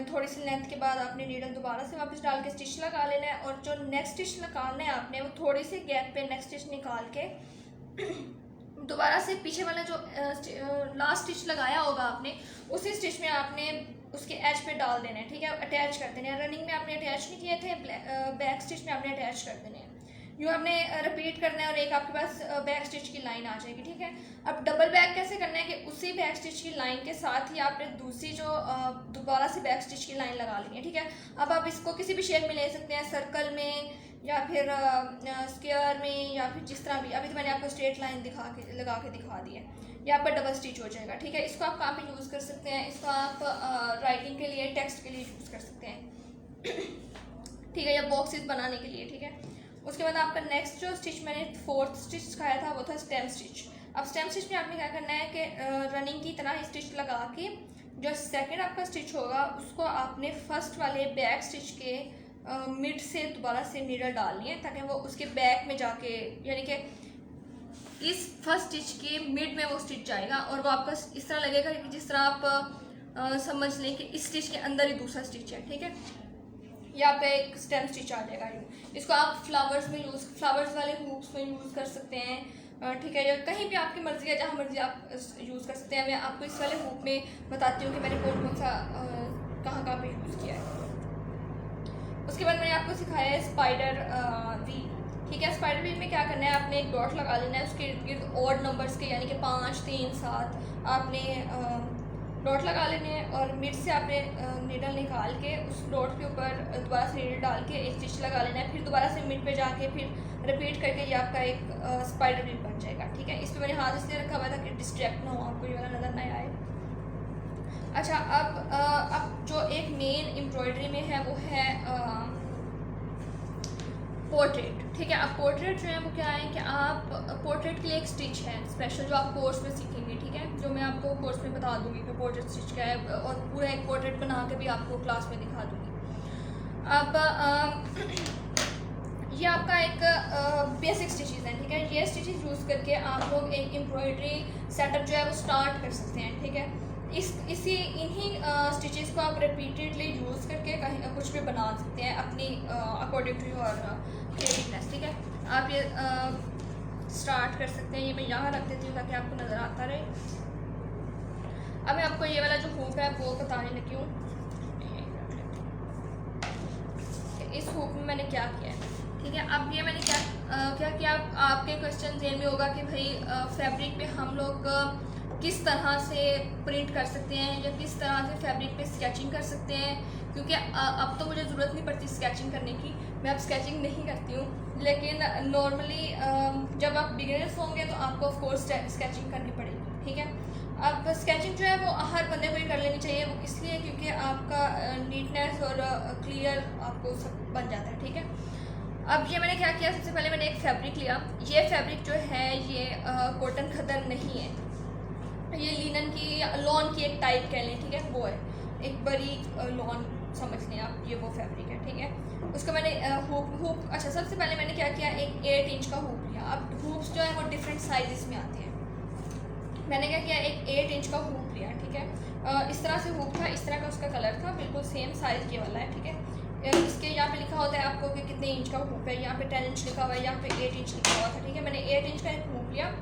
थोड़ी सी लेंथ के बाद आपने नीडल दोबारा से वापस डाल के स्टिच लगा लेना है, और जो नेक्स्ट स्टिच निकालना है आपने वो थोड़ी सी गैप पे नेक्स्ट स्टिच निकाल के दोबारा से पीछे वाला जो लास्ट स्टिच लगाया होगा आपने, उसी स्टिच में आपने उसके एज पे डाल देना है, ठीक है, अटैच कर देना है। रनिंग में आपने अटैच नहीं किए थे, बैक स्टिच में आपने अटैच कर देने हैं। यूँ आपने रिपीट करना है और एक आपके पास बैक स्टिच की लाइन आ जाएगी, ठीक है। अब डबल बैक कैसे करना है कि उसी बैक स्टिच की लाइन के साथ ही आपने दूसरी जो दोबारा से बैक स्टिच की लाइन लगा लेनी है, ठीक है। अब आप इसको किसी भी शेप में ले सकते हैं, सर्कल में या फिर स्क्वायर में, या फिर जिस तरह भी। अभी तो मैंने आपको स्ट्रेट लाइन लगा के दिखा दी है। ये आपका डबल स्टिच हो जाएगा, ठीक है। इसको आप कहाँ पे यूज़ कर सकते हैं? इसको आप राइटिंग के लिए, टेक्स्ट के लिए यूज़ कर सकते हैं, ठीक है, या बॉक्सेस बनाने के लिए, ठीक है। उसके बाद आपका नेक्स्ट जो स्टिच मैंने फोर्थ स्टिच सिखाया था वो था स्टेम स्टिच। अब स्टेम स्टिच में आपने क्या करना है कि रनिंग की तरह स्टिच लगा के जो सेकंड आपका स्टिच होगा उसको आपने फर्स्ट वाले बैक स्टिच के मिड से दोबारा से नीडल डालनी है, ताकि वो उसके बैक में जाके, यानी कि इस फर्स्ट स्टिच के मिड में वो स्टिच जाएगा और वो आपका इस तरह लगेगा कि जिस तरह आप समझ लें कि इस स्टिच के अंदर ही दूसरा स्टिच है, ठीक है। यहाँ पे एक स्टेम स्टिच आ जाएगा। इसको आप फ्लावर्स वाले हुक्स में यूज़ कर सकते हैं, ठीक है, या कहीं भी आपकी मर्जी है, जहाँ मर्जी आप यूज़ कर सकते हैं। मैं आपको इस वाले हुक में बताती हूँ कि मैंने कौन कौन सा कहाँ पे यूज़ किया है। उसके बाद मैंने आपको सिखाया है स्पाइडर वील, ठीक है। स्पाइडर वील में क्या करना है, आपने एक डॉट लगा लेना है, उसके इर्द गिर्द ऑड नंबर्स के, यानी कि 5, 3, 7 आपने डॉट लगा लेने हैं और मिड से आपने नीडल निकाल के उस डॉट के ऊपर दोबारा से नीडल डाल के एक स्टिच लगा लेना है, फिर दोबारा से मिड पे जाके फिर रिपीट करके ये आपका एक स्पाइडर वील बन जाएगा, ठीक है। इस पर मैंने हाथ इसलिए रखा हुआ था कि डिस्ट्रैक्ट ना हो, आपको ये वाला नज़र नहीं आए। अच्छा, अब जो एक मेन एम्ब्रॉयडरी में है वो है पोर्ट्रेट, ठीक है। अब पोर्ट्रेट जो है वो क्या है कि आप पोर्ट्रेट के लिए एक स्टिच है स्पेशल जो आप कोर्स में सीखेंगे, ठीक है, जो मैं आपको कोर्स में बता दूंगी कि पोर्ट्रेट स्टिच क्या है, और पूरा एक पोर्ट्रेट बना के भी आपको क्लास में दिखा दूंगी। अब ये आपका एक बेसिक स्टिचेस हैं, ठीक है। ये स्टिचेस यूज़ करके आप लोग एक एम्ब्रॉयडरी सेटअप जो है वो स्टार्ट कर सकते हैं, ठीक है। इन्हीं स्टिचेस को आप रिपीटेडली यूज़ करके कहीं कुछ भी बना सकते हैं अपनी अकॉर्डिंग टू योर क्रिएटिवनेस, ठीक है। आप ये स्टार्ट कर सकते हैं। ये मैं यहाँ रख देती हूँ ताकि आपको नज़र आता रहे। अब मैं आपको ये वाला जो हुक है वो बताने लगी हूँ। इस हुक में मैंने क्या किया है, ठीक है। अब ये मैंने क्या किया, आपके क्वेश्चन जेन में होगा कि भाई फैब्रिक पे हम लोग किस तरह से प्रिंट कर सकते हैं या किस तरह से फैब्रिक पे स्केचिंग कर सकते हैं, क्योंकि अब तो मुझे ज़रूरत नहीं पड़ती स्केचिंग करने की, मैं अब स्केचिंग नहीं करती हूँ। लेकिन नॉर्मली जब आप बिगिनर्स होंगे तो आपको ऑफ कोर्स स्केचिंग करनी पड़ेगी, ठीक है। अब स्केचिंग जो है वो हर बंदे को ही कर लेनी चाहिए, वो इसलिए क्योंकि आपका नीटनेस और क्लियर आपको सब बन जाता है, ठीक है। अब ये मैंने क्या किया, सबसे पहले मैंने एक फैब्रिक लिया। ये फैब्रिक जो है ये कॉटन खदर नहीं है, ये लिनन की लॉन की एक टाइप कह लें, ठीक है, वो है एक बड़ी लॉन समझ लें आप, ये वो फैब्रिक है, ठीक है। उसका मैंने हुक अच्छा, सबसे पहले मैंने क्या किया, एक 8 इंच का हुक लिया। अब हुक्स जो है वो डिफरेंट साइजेस में आते हैं। मैंने क्या किया, एक 8 इंच का हुक लिया, ठीक है। इस तरह से हुक था, इस तरह का उसका कलर था, बिल्कुल सेम साइज के वाला है, ठीक है। इसके यहाँ पे लिखा होता है आपको कि कितने इंच का हुक है, यहाँ पे 10 इंच लिखा हुआ है, यहाँ पे 8 इंच लिखा हुआ था, ठीक है। मैंने 8 इंच का एक हुक लिया,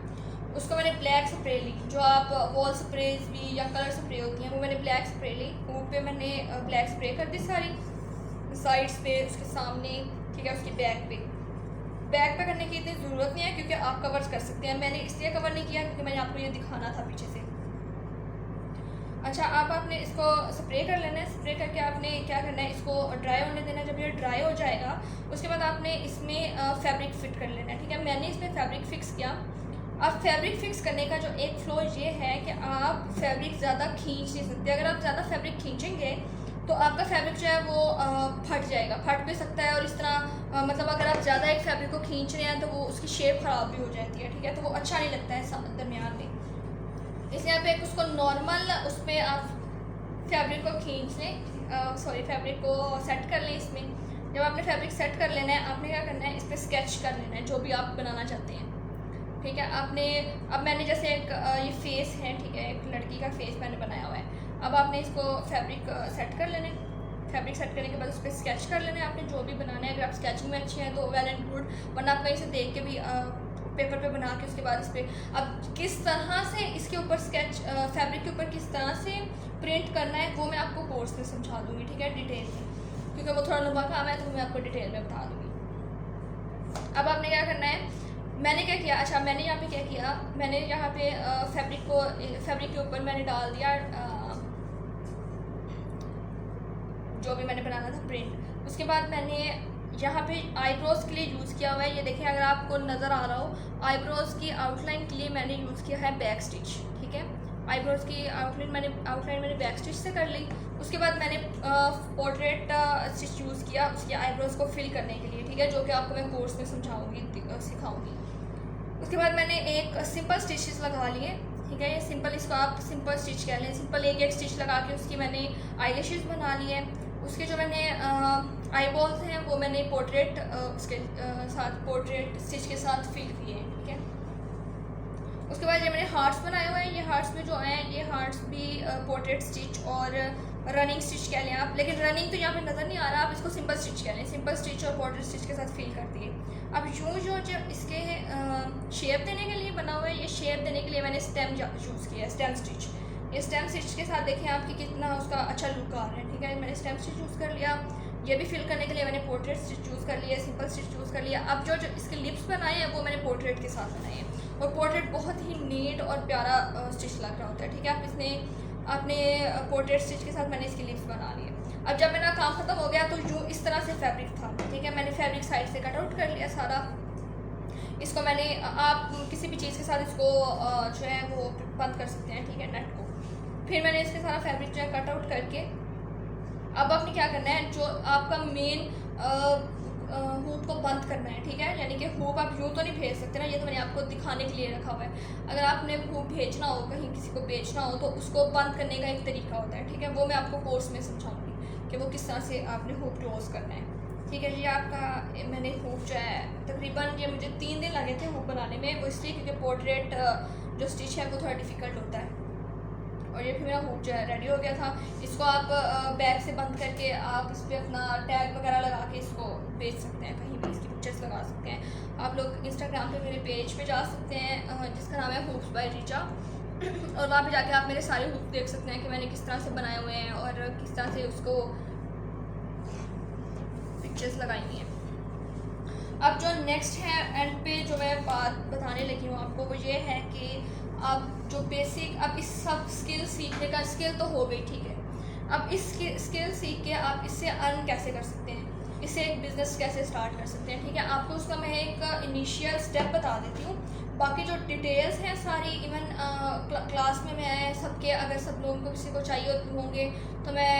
उसको मैंने ब्लैक स्प्रे ली, जो आप वॉल स्प्रेज भी या कलर स्प्रे होती हैं वो मैंने ब्लैक स्प्रे ली। हुक पे मैंने ब्लैक स्प्रे कर दी सारी साइड्स पे, उसके सामने, ठीक है, उसकी बैक पे करने की इतनी ज़रूरत नहीं है क्योंकि आप कवर कर सकते हैं। मैंने इसलिए कवर नहीं किया क्योंकि मैंने आपको ये दिखाना था पीछे से। अच्छा, अब आपने इसको स्प्रे कर लेना है। स्प्रे करके आपने क्या करना है, इसको ड्राई होने देना है। जब ये ड्राई हो जाएगा उसके बाद आपने इसमें फैब्रिक फिट कर लेना है, ठीक है। मैंने इसमें फैब्रिक फिक्स किया। अब फैब्रिक फिक्स करने का जो एक फ़्लो ये है कि आप फैब्रिक ज़्यादा खींच नहीं सकते। अगर आप ज़्यादा फैब्रिक खींचेंगे तो आपका फैब्रिक जो है वो फट जाएगा, फट भी सकता है। और इस तरह मतलब अगर आप ज़्यादा एक फैब्रिक को खींच रहे हैं तो वो उसकी शेप ख़राब भी हो जाती है, ठीक है, तो वो अच्छा नहीं लगता है दरमियान में। इसलिए आप एक उसको नॉर्मल उस पर आप फैब्रिक को खींच लें, फैब्रिक को सेट कर लें। इसमें जब आपने फैब्रिक सेट कर लेना है, आपने क्या करना है, इस पर स्केच कर लेना है जो भी आप बनाना चाहते हैं, ठीक है। अब मैंने जैसे एक ये फेस है, ठीक है, एक लड़की का फेस मैंने बनाया हुआ है। अब आपने इसको फैब्रिक सेट कर लेना है। फैब्रिक सेट करने के बाद उस पर स्केच कर लेना है आपने जो भी बनाना है। अगर आप स्केचिंग में अच्छे हैं तो वेल एंड गुड, वरना आप कहीं से देख के भी पेपर पे बना के उसके बाद इस पर अब किस तरह से इसके ऊपर स्केच फैब्रिक के ऊपर किस तरह से प्रिंट करना है वो मैं आपको कोर्स में समझा दूँगी, ठीक है, डिटेल में, क्योंकि वो थोड़ा लंबा काम है तो मैं आपको डिटेल में बता दूँगी। अब आपने क्या करना है, मैंने क्या किया, अच्छा मैंने यहाँ पे क्या किया, मैंने यहाँ पे फैब्रिक के ऊपर मैंने डाल दिया जो भी मैंने बनाना था प्रिंट। उसके बाद मैंने यहाँ पे आईब्रोज के लिए यूज़ किया हुआ है, ये देखें अगर आपको नज़र आ रहा हो, आईब्रोज की आउटलाइन के लिए मैंने यूज़ किया है बैक स्टिच, ठीक है। आईब्रोज की आउटलाइन मैंने बैक स्टिच से कर ली। उसके बाद मैंने पोर्ट्रेट स्टिच यूज़ किया उसकी आईब्रोज को फिल करने के लिए, ठीक है, जो कि आपको मैं कोर्स में समझाऊँगी, सिखाऊँगी। उसके बाद मैंने एक सिंपल स्टिचेस लगा लिए, ठीक है, ये सिंपल, इसको आप सिंपल स्टिच कह लें, सिंपल एक स्टिच लगा के उसकी मैंने आईलैशेस बना लिए। उसके जो मैंने आई बॉल्स हैं वो मैंने पोर्ट्रेट उसके साथ पोर्ट्रेट स्टिच के साथ फिल किए हैं, ठीक है। उसके बाद ये मैंने हार्ट्स बनाए हुए हैं, ये हार्ट्स में जो हैं ये हार्ट्स भी पोर्ट्रेट स्टिच और रनिंग स्टिच कह लें आप, लेकिन रनिंग तो यहाँ पे नज़र नहीं आ रहा, आप इसको सिंपल स्टिच कह लें, सिंपल स्टिच और पोर्ट्रेट स्टिच के साथ फिल कर दिए। अब यूँ जो इसके शेप देने के लिए बना हुआ है, ये शेप देने के लिए मैंने स्टेम यूज़ किया है, स्टेम स्टिच। ये स्टेम स्टिच के साथ देखें आपकी कितना उसका अच्छा लुक आ रहा है, ठीक है, मैंने स्टेम स्टिच यूज़ कर लिया। ये भी फिल करने के लिए मैंने पोर्ट्रेट स्टिच यूज़ कर लिया, सिंपल स्टिच यूज़ कर लिया। अब जो इसके लिप्स बनाए हैं वो मैंने पोर्ट्रेट के साथ बनाए हैं, और पोर्ट्रेट बहुत ही नीट और प्यारा स्टिच लग रहा होता है, ठीक है। आप इसने अपने पोर्ट्रेट स्टिच के साथ मैंने इसके लिप्स बना लिए। अब जब मेरा काम ख़त्म हो गया तो यूँ इस तरह से फैब्रिक था, ठीक है, मैंने फैब्रिक साइड से कट आउट कर लिया सारा। इसको मैंने, आप किसी भी चीज़ के साथ इसको जो है वो बंद कर सकते हैं, ठीक है, नेट को। फिर मैंने इसके सारा फैब्रिक जो है कट आउट करके, अब आपने क्या करना है, जो आपका मेन हुक को बंद करना है, ठीक है, यानी कि हुक आप यूँ तो नहीं भेज सकते ना, ये तो मैंने आपको दिखाने के लिए रखा हुआ है। अगर आपने हुक भेजना हो, कहीं किसी को बेचना हो, तो उसको बंद करने का एक तरीका होता है, ठीक है, वो मैं आपको कोर्स में समझाऊंगी कि वो किस तरह से आपने हुक क्लोज करना है, ठीक है जी। आपका मैंने हुक जो है तकरीबन ये मुझे 3 दिन लगे थे हुक बनाने में, वो इसलिए क्योंकि पोर्ट्रेट जो स्टिच है वो थोड़ा डिफ़िकल्ट होता है। और ये फिर मेरा हुक जो है रेडी हो गया था। इसको आप बैग से बंद करके आप इस पर अपना टैग वगैरह लगा के इसको बेच सकते हैं, कहीं भी इसकी पिक्चर्स लगा सकते हैं। आप लोग इंस्टाग्राम पे मेरे पेज पे जा सकते हैं जिसका नाम है हुक्स बाय रिचा, और वहाँ पे जाके आप मेरे सारे हुक देख सकते हैं कि मैंने किस तरह से बनाए हुए हैं और किस तरह से उसको पिक्चर्स लगाई हुई हैं। अब जो नेक्स्ट है एंड पे जो मैं बात बताने लगी हूँ आपको, वो ये है कि अब जो बेसिक, अब इस सब स्किल सीखने का, स्किल तो हो गई, ठीक है, अब इस स्किल सीख के आप इससे अर्न कैसे कर सकते हैं, इससे एक बिज़नेस कैसे स्टार्ट कर सकते हैं, ठीक है। आपको उसका मैं एक इनिशियल स्टेप बता देती हूँ, बाकी जो डिटेल्स हैं सारी, इवन क्लास में मैं सबके, अगर सब लोगों को किसी को चाहिए होंगे तो मैं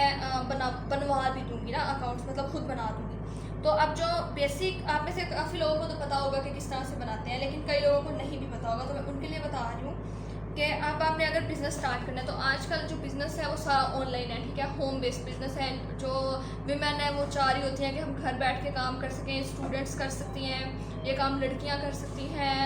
बनवा भी दूँगी ना अकाउंट्स, मतलब खुद बना दूँगी। तो अब जो बेसिक, आप में से काफ़ी लोगों को तो पता होगा कि किस तरह से बनाते हैं, लेकिन कई लोगों को नहीं भी पता होगा, तो मैं उनके लिए बता रही हूँ कि अब आपने अगर बिज़नेस स्टार्ट करना है तो आजकल जो बिज़नेस है वो सारा ऑनलाइन है, ठीक है, होम बेस्ड बिज़नेस है। जो विमेन है वो चाह रही होती हैं कि हम घर बैठ के काम कर सकें, स्टूडेंट्स कर सकती हैं ये काम, लड़कियाँ कर सकती हैं,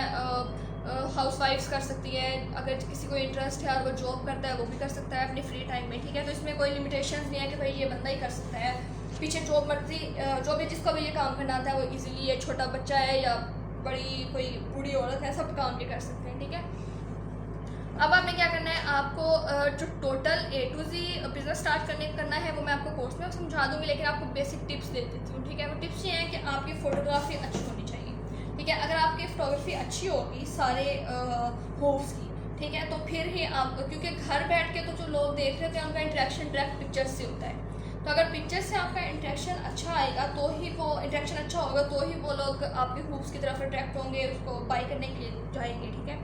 हाउसवाइफ्स कर सकती हैं, अगर किसी को इंटरेस्ट है और वो जॉब करता है वो भी कर सकता है अपने फ्री टाइम में, ठीक है। तो इसमें कोई लिमिटेशंस नहीं है कि भाई ये बंदा ही कर सकता है, पीछे जो मर्जी जो भी जिसको भी ये काम करना आता है वो इजीली, ये छोटा बच्चा है या बड़ी कोई बूढ़ी औरत है, सब काम ये कर सकते हैं, ठीक है। अब आपने क्या करना है, आपको जो total A to Z business start करना है वो मैं आपको कोर्स में समझा दूंगी, लेकिन आपको बेसिक टिप्स दे देती हूँ, ठीक है। वो टिप्स ये हैं कि आपकी फ़ोटोग्राफी अच्छी होनी चाहिए, ठीक है। अगर आपकी फ़ोटोग्राफी अच्छी होगी सारे होप्स की, ठीक है, तो फिर ही आप, क्योंकि घर बैठ के तो जो लोग देख रहे थे उनका इंटरेक्शन डायरेक्ट पिक्चर्स से होता है, तो अगर पिक्चर से आपका इंटरेक्शन अच्छा आएगा तो ही वो इंटरेक्शन अच्छा होगा तो ही वो लोग आपके हुक्स की तरफ अट्रैक्ट होंगे, उसको बाई करने के लिए जाएंगे, ठीक है।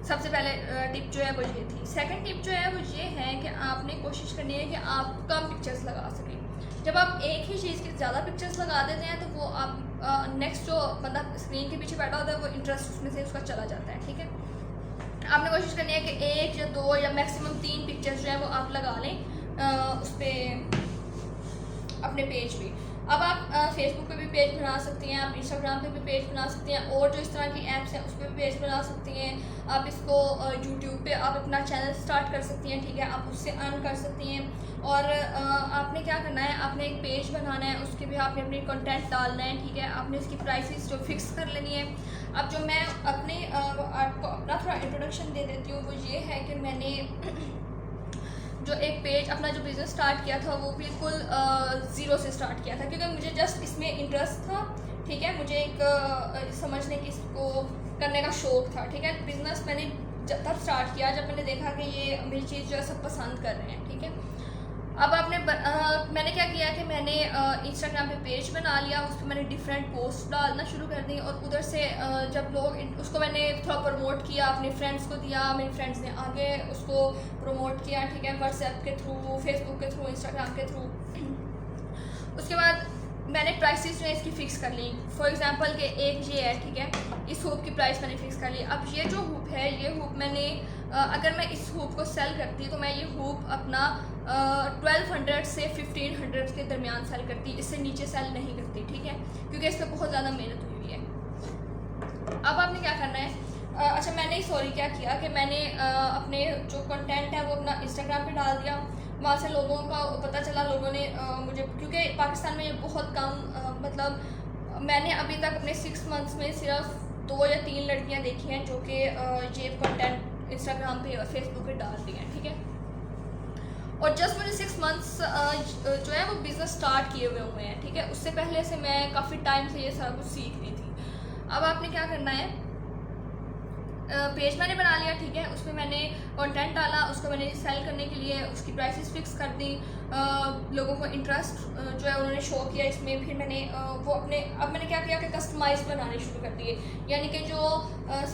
सबसे पहले टिप जो है वो ये थी। सेकंड टिप जो है वो ये है कि आपने कोशिश करनी है कि आप कम पिक्चर्स लगा सकें। जब आप एक ही चीज़ की ज़्यादा पिक्चर्स लगा देते हैं तो वो आप नेक्स्ट जो बंदा स्क्रीन के पीछे बैठा होता है वो इंटरेस्ट उसमें से उसका चला जाता है, ठीक है। आपने कोशिश करनी है कि 1 या 2 या मैक्सिमम 3 पिक्चर्स जो है वो आप लगा लें उस पर अपने पेज पे। अब आप फेसबुक पे भी पेज बना सकती हैं, आप इंस्टाग्राम पे भी पेज बना सकती हैं, और जो इस तरह की ऐप्स हैं उस पर भी पेज बना सकती हैं। आप इसको यूट्यूब पे आप अपना चैनल स्टार्ट कर सकती हैं, ठीक है, आप उससे अर्न कर सकती हैं। और आपने क्या करना है, आपने एक पेज बनाना है, उसके भी आपने अपनी कंटेंट डालना है, ठीक है, आपने इसकी प्राइसेस जो फिक्स कर लेनी है। अब जो मैं अपने आपको अपना थोड़ा इंट्रोडक्शन दे देती हूँ, वो ये है कि मैंने जो एक पेज अपना जो बिज़नेस स्टार्ट किया था वो बिल्कुल ज़ीरो से स्टार्ट किया था, क्योंकि मुझे जस्ट इसमें इंटरेस्ट था, ठीक है, मुझे एक समझने की इसको करने का शौक़ था, ठीक है। बिज़नेस मैंने तब स्टार्ट किया जब मैंने देखा कि ये मेरी चीज़ जो है सब पसंद कर रहे हैं, ठीक है। अब मैंने क्या किया कि मैंने इंस्टाग्राम पे पेज बना लिया, उस पर मैंने डिफरेंट पोस्ट डालना शुरू कर दी, और उधर से जब लोग उसको मैंने थोड़ा प्रमोट किया, अपने फ्रेंड्स को दिया, मेरे फ्रेंड्स ने आगे उसको प्रमोट किया, ठीक है, व्हाट्सएप के थ्रू, फेसबुक के थ्रू, इंस्टाग्राम के थ्रू। उसके बाद मैंने प्राइसेस जो है इसकी फ़िक्स कर ली। फॉर एग्जांपल कि एक ये है, ठीक है, इस हुप की प्राइस मैंने फ़िक्स कर ली। अब ये जो हुप है, ये हुप मैंने अगर मैं इस हुप को सेल करती तो मैं ये हुप अपना 1200 से 1500 के दरमियान सेल करती, इससे नीचे सेल नहीं करती, ठीक है, क्योंकि इस पर बहुत ज़्यादा मेहनत हुई हुई है। अब आपने क्या करना है, अच्छा मैंने क्या किया कि मैंने अपने जो कंटेंट है वो अपना इंस्टाग्राम पे डाल दिया, वहाँ से लोगों का पता चला, लोगों ने मुझे, क्योंकि पाकिस्तान में ये बहुत कम, मतलब मैंने अभी तक अपने 6 मंथ्स में सिर्फ 2 या 3 लड़कियाँ देखी हैं जो कि ये कंटेंट इंस्टाग्राम पे और फेसबुक पे डाल रही हैं, ठीक है। और जस्ट मुझे 6 मंथ्स जो है वो बिज़नेस स्टार्ट किए हुए हैं, ठीक है, उससे पहले से मैं काफ़ी टाइम से ये सारा कुछ सीख रही थी। अब आपने क्या करना है, पेज मैंने बना लिया, ठीक है, उसमें मैंने कंटेंट डाला, उसको मैंने सेल करने के लिए उसकी प्राइसेस फिक्स कर दी, लोगों को इंटरेस्ट जो है उन्होंने शो किया इसमें। फिर मैंने वो अपने, अब मैंने क्या किया कि कस्टमाइज बनाने शुरू कर दिए, यानी कि जो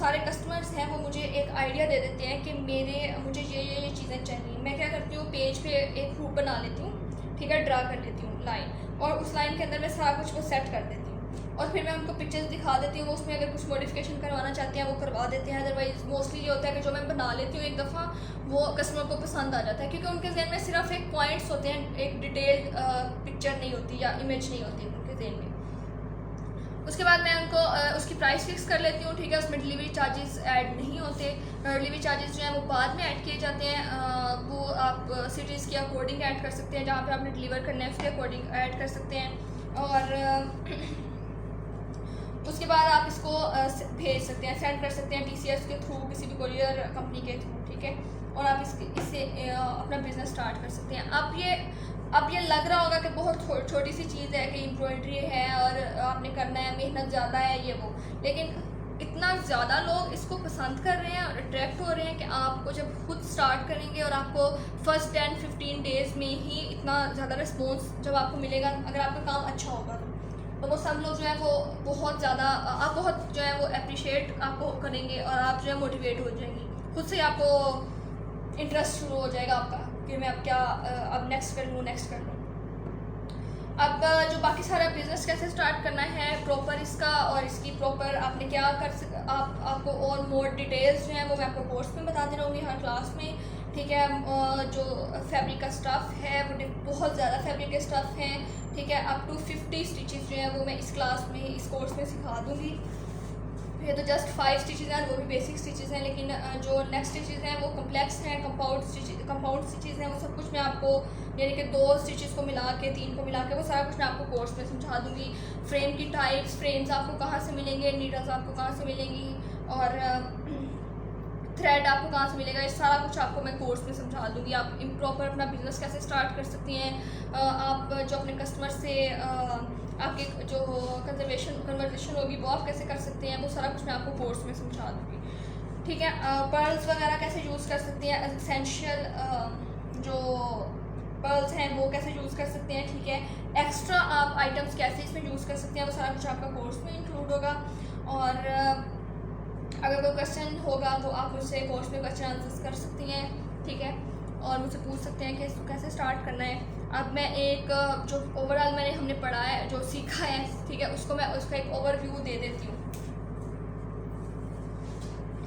सारे कस्टमर्स हैं वो मुझे एक आइडिया दे देते हैं कि मुझे ये चीज़ें चाहिए। मैं क्या करती हूँ, पेज पे एक हुक बना लेती हूँ, ठीक है, ड्रा कर लेती हूँ लाइन, और उस लाइन के अंदर मैं सारा कुछ वो सेट कर देती हूँ, और फिर मैं उनको पिक्चर्स दिखा देती हूँ, उसमें अगर कुछ मॉडिफिकेशन करवाना चाहते हैं वो करवा देते हैं। अदरवाइज मोस्टली ये होता है कि जो मैं बना लेती हूँ एक दफ़ा वो कस्टमर को पसंद आ जाता है, क्योंकि उनके जहन में सिर्फ एक पॉइंट्स होते हैं, एक डिटेल्ड पिक्चर नहीं होती या इमेज नहीं होती उनके जहन में। उसके बाद मैं उनको उसकी प्राइस फिक्स कर लेती हूँ, ठीक है, उसमें डिलीवरी चार्जेस ऐड नहीं होते, डिलीवरी चार्जेस जो हैं वो बाद में ऐड किए जाते हैं, वो आप सिटीज़ के अकॉर्डिंग ऐड कर सकते हैं, जहाँ पे आपने डिलीवर करना है उसके अकॉर्डिंग ऐड कर सकते हैं। और उसके बाद आप इसको भेज सकते हैं, सेंड कर सकते हैं TCS के थ्रू, किसी भी कोरियर कंपनी के थ्रू, ठीक है, और आप इससे अपना बिज़नेस स्टार्ट कर सकते हैं। अब ये लग रहा होगा कि बहुत छोटी सी चीज़ है कि एम्ब्रॉयडरी है और आपने करना है, मेहनत ज़्यादा है ये वो, लेकिन इतना ज़्यादा लोग इसको पसंद कर रहे हैं और अट्रैक्ट हो रहे हैं कि आपको जब खुद स्टार्ट करेंगे और आपको फर्स्ट 10-15 डेज़ में ही इतना ज़्यादा रिस्पॉन्स जब आपको मिलेगा, अगर आपका काम अच्छा होगा तो वो सब लोग जो है वो बहुत ज़्यादा आप बहुत जो है वो अप्रिशिएट आपको करेंगे, और आप जो है मोटिवेट हो जाएंगी, खुद से आपको इंटरेस्ट शुरू हो जाएगा आपका कि मैं अब क्या अब नेक्स्ट कर लूँ। अब जो बाकी सारा बिज़नेस कैसे स्टार्ट करना है प्रॉपर इसका, और इसकी प्रॉपर आपने क्या आपको और मोर डिटेल्स जो हैं वो मैं आपको कोर्स में बताती रहूँगी हर क्लास में, ठीक है। जो फैब्रिक का स्टफ़ है वो बहुत ज़्यादा फैब्रिक के स्टफ़ हैं, ठीक है, अप टू 50 स्टिचेस जो हैं वो मैं इस क्लास में, इस कोर्स में सिखा दूँगी। ये तो जस्ट 5 स्टिचेस हैं, वो भी बेसिक स्टिचेस हैं, लेकिन जो नेक्स्ट स्टिचेस हैं वो कम्प्लेक्स हैं, कंपाउंड स्टिचेस हैं, वो सब कुछ मैं आपको, यानी कि 2 स्टिचेस को मिला के 3 को मिला के वो सारा कुछ मैं आपको कोर्स में समझा दूँगी। फ्रेम की टाइप्स, फ्रेम्स आपको कहाँ से मिलेंगे, नीडल्स आपको कहाँ से मिलेंगी, और थ्रेड आपको कहाँ से मिलेगा, ये सारा कुछ आपको मैं कोर्स में समझा दूँगी। आप इम्प्रॉपर अपना बिज़नेस कैसे स्टार्ट कर सकती हैं, आप जो अपने कस्टमर से आपकी जो कन्वर्सेशन होगी वो आप कैसे कर सकते हैं, वो सारा कुछ मैं आपको कोर्स में समझा दूँगी, ठीक है। पर्ल्स वगैरह कैसे यूज़ कर सकते हैं, एसेंशियल जो पर्ल्स हैं वो कैसे यूज़ कर सकते हैं, ठीक है। एक्स्ट्रा आप आइटम्स कैसे इसमें यूज़ कर सकते हैं, वो सारा कुछ आपका कोर्स में इंक्लूड होगा। और अगर कोई क्वेश्चन होगा तो आप मुझसे कोर्स में क्वेश्चन आंसर्स कर सकती हैं, ठीक है, और मुझसे पूछ सकते हैं कि इसको कैसे स्टार्ट करना है। अब मैं एक जो ओवरऑल हमने पढ़ा है, जो सीखा है, ठीक है, उसका एक ओवरव्यू दे देती हूँ,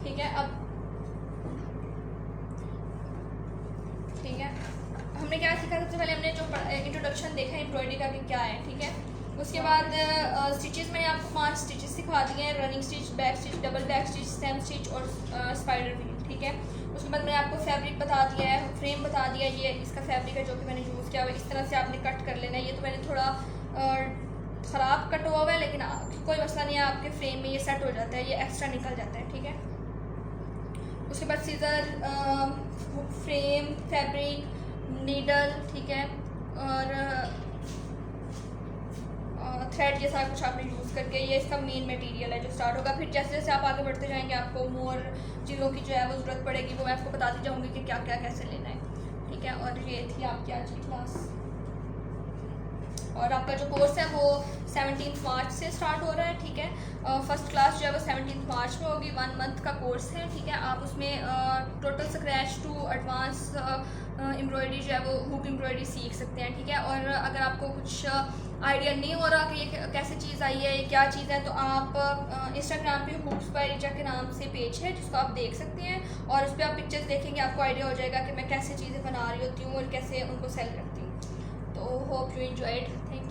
ठीक है। अब ठीक है, हमने क्या सीखा, सबसे पहले हमने जो इंट्रोडक्शन देखा एम्ब्रॉयडरी का कि क्या है, ठीक है। उसके बाद स्टिचेस मैंने आपको 5 स्टिचेस सिखा दिए हैं, running stitch, back stitch, double back stitch, stem stitch और स्पाइडर व्हील, ठीक है। उसके बाद मैंने आपको फैब्रिक बता दिया है, फ्रेम बता दिया है, ये इसका फैब्रिक है जो कि मैंने यूज़ किया हुआ है। इस तरह से आपने कट कर लेना है। ये तो मैंने थोड़ा ख़राब कट हुआ हुआ है, लेकिन कोई मसला नहीं है, आपके फ्रेम में ये सेट हो जाता है, ये एक्स्ट्रा निकल जाता है, ठीक है। उसके बाद सीज़र, फ्रेम, फैब्रिक, नीडल, ठीक है, और थ्रेड, ये सारा कुछ आपने यूज़ करके, ये इसका मेन मटेरियल है जो स्टार्ट होगा। फिर जैसे जैसे आप आगे बढ़ते जाएंगे आपको मोर चीज़ों की जो है वो ज़रूरत पड़ेगी, वो मैं आपको बताती जाऊँगी कि क्या क्या कैसे लेना है, ठीक है। और ये थी आपकी आज की क्लास, और आपका जो कोर्स है वो 17 मार्च से स्टार्ट हो रहा है, ठीक है। फर्स्ट क्लास जो है वो 17 मार्च में होगी। 1 मंथ का कोर्स है, ठीक है। आप उसमें total scratch to advance embroidery जो है वो हुक एम्ब्रॉयडरी सीख सकते हैं, ठीक है। और अगर आपको कुछ आइडिया नहीं हो रहा कि ये कैसे चीज़ आई है, ये क्या चीज़ है, तो आप इंस्टाग्राम पे हुक्स बाय रिचा के नाम से पेज है जिसको आप देख सकते हैं, और उस पर आप पिक्चर्स देखेंगे, आपको आइडिया हो जाएगा कि मैं कैसे चीज़ें बना रही होती हूँ और कैसे उनको सेल करती हूँ। तो होप यू एंजॉयड, थैंक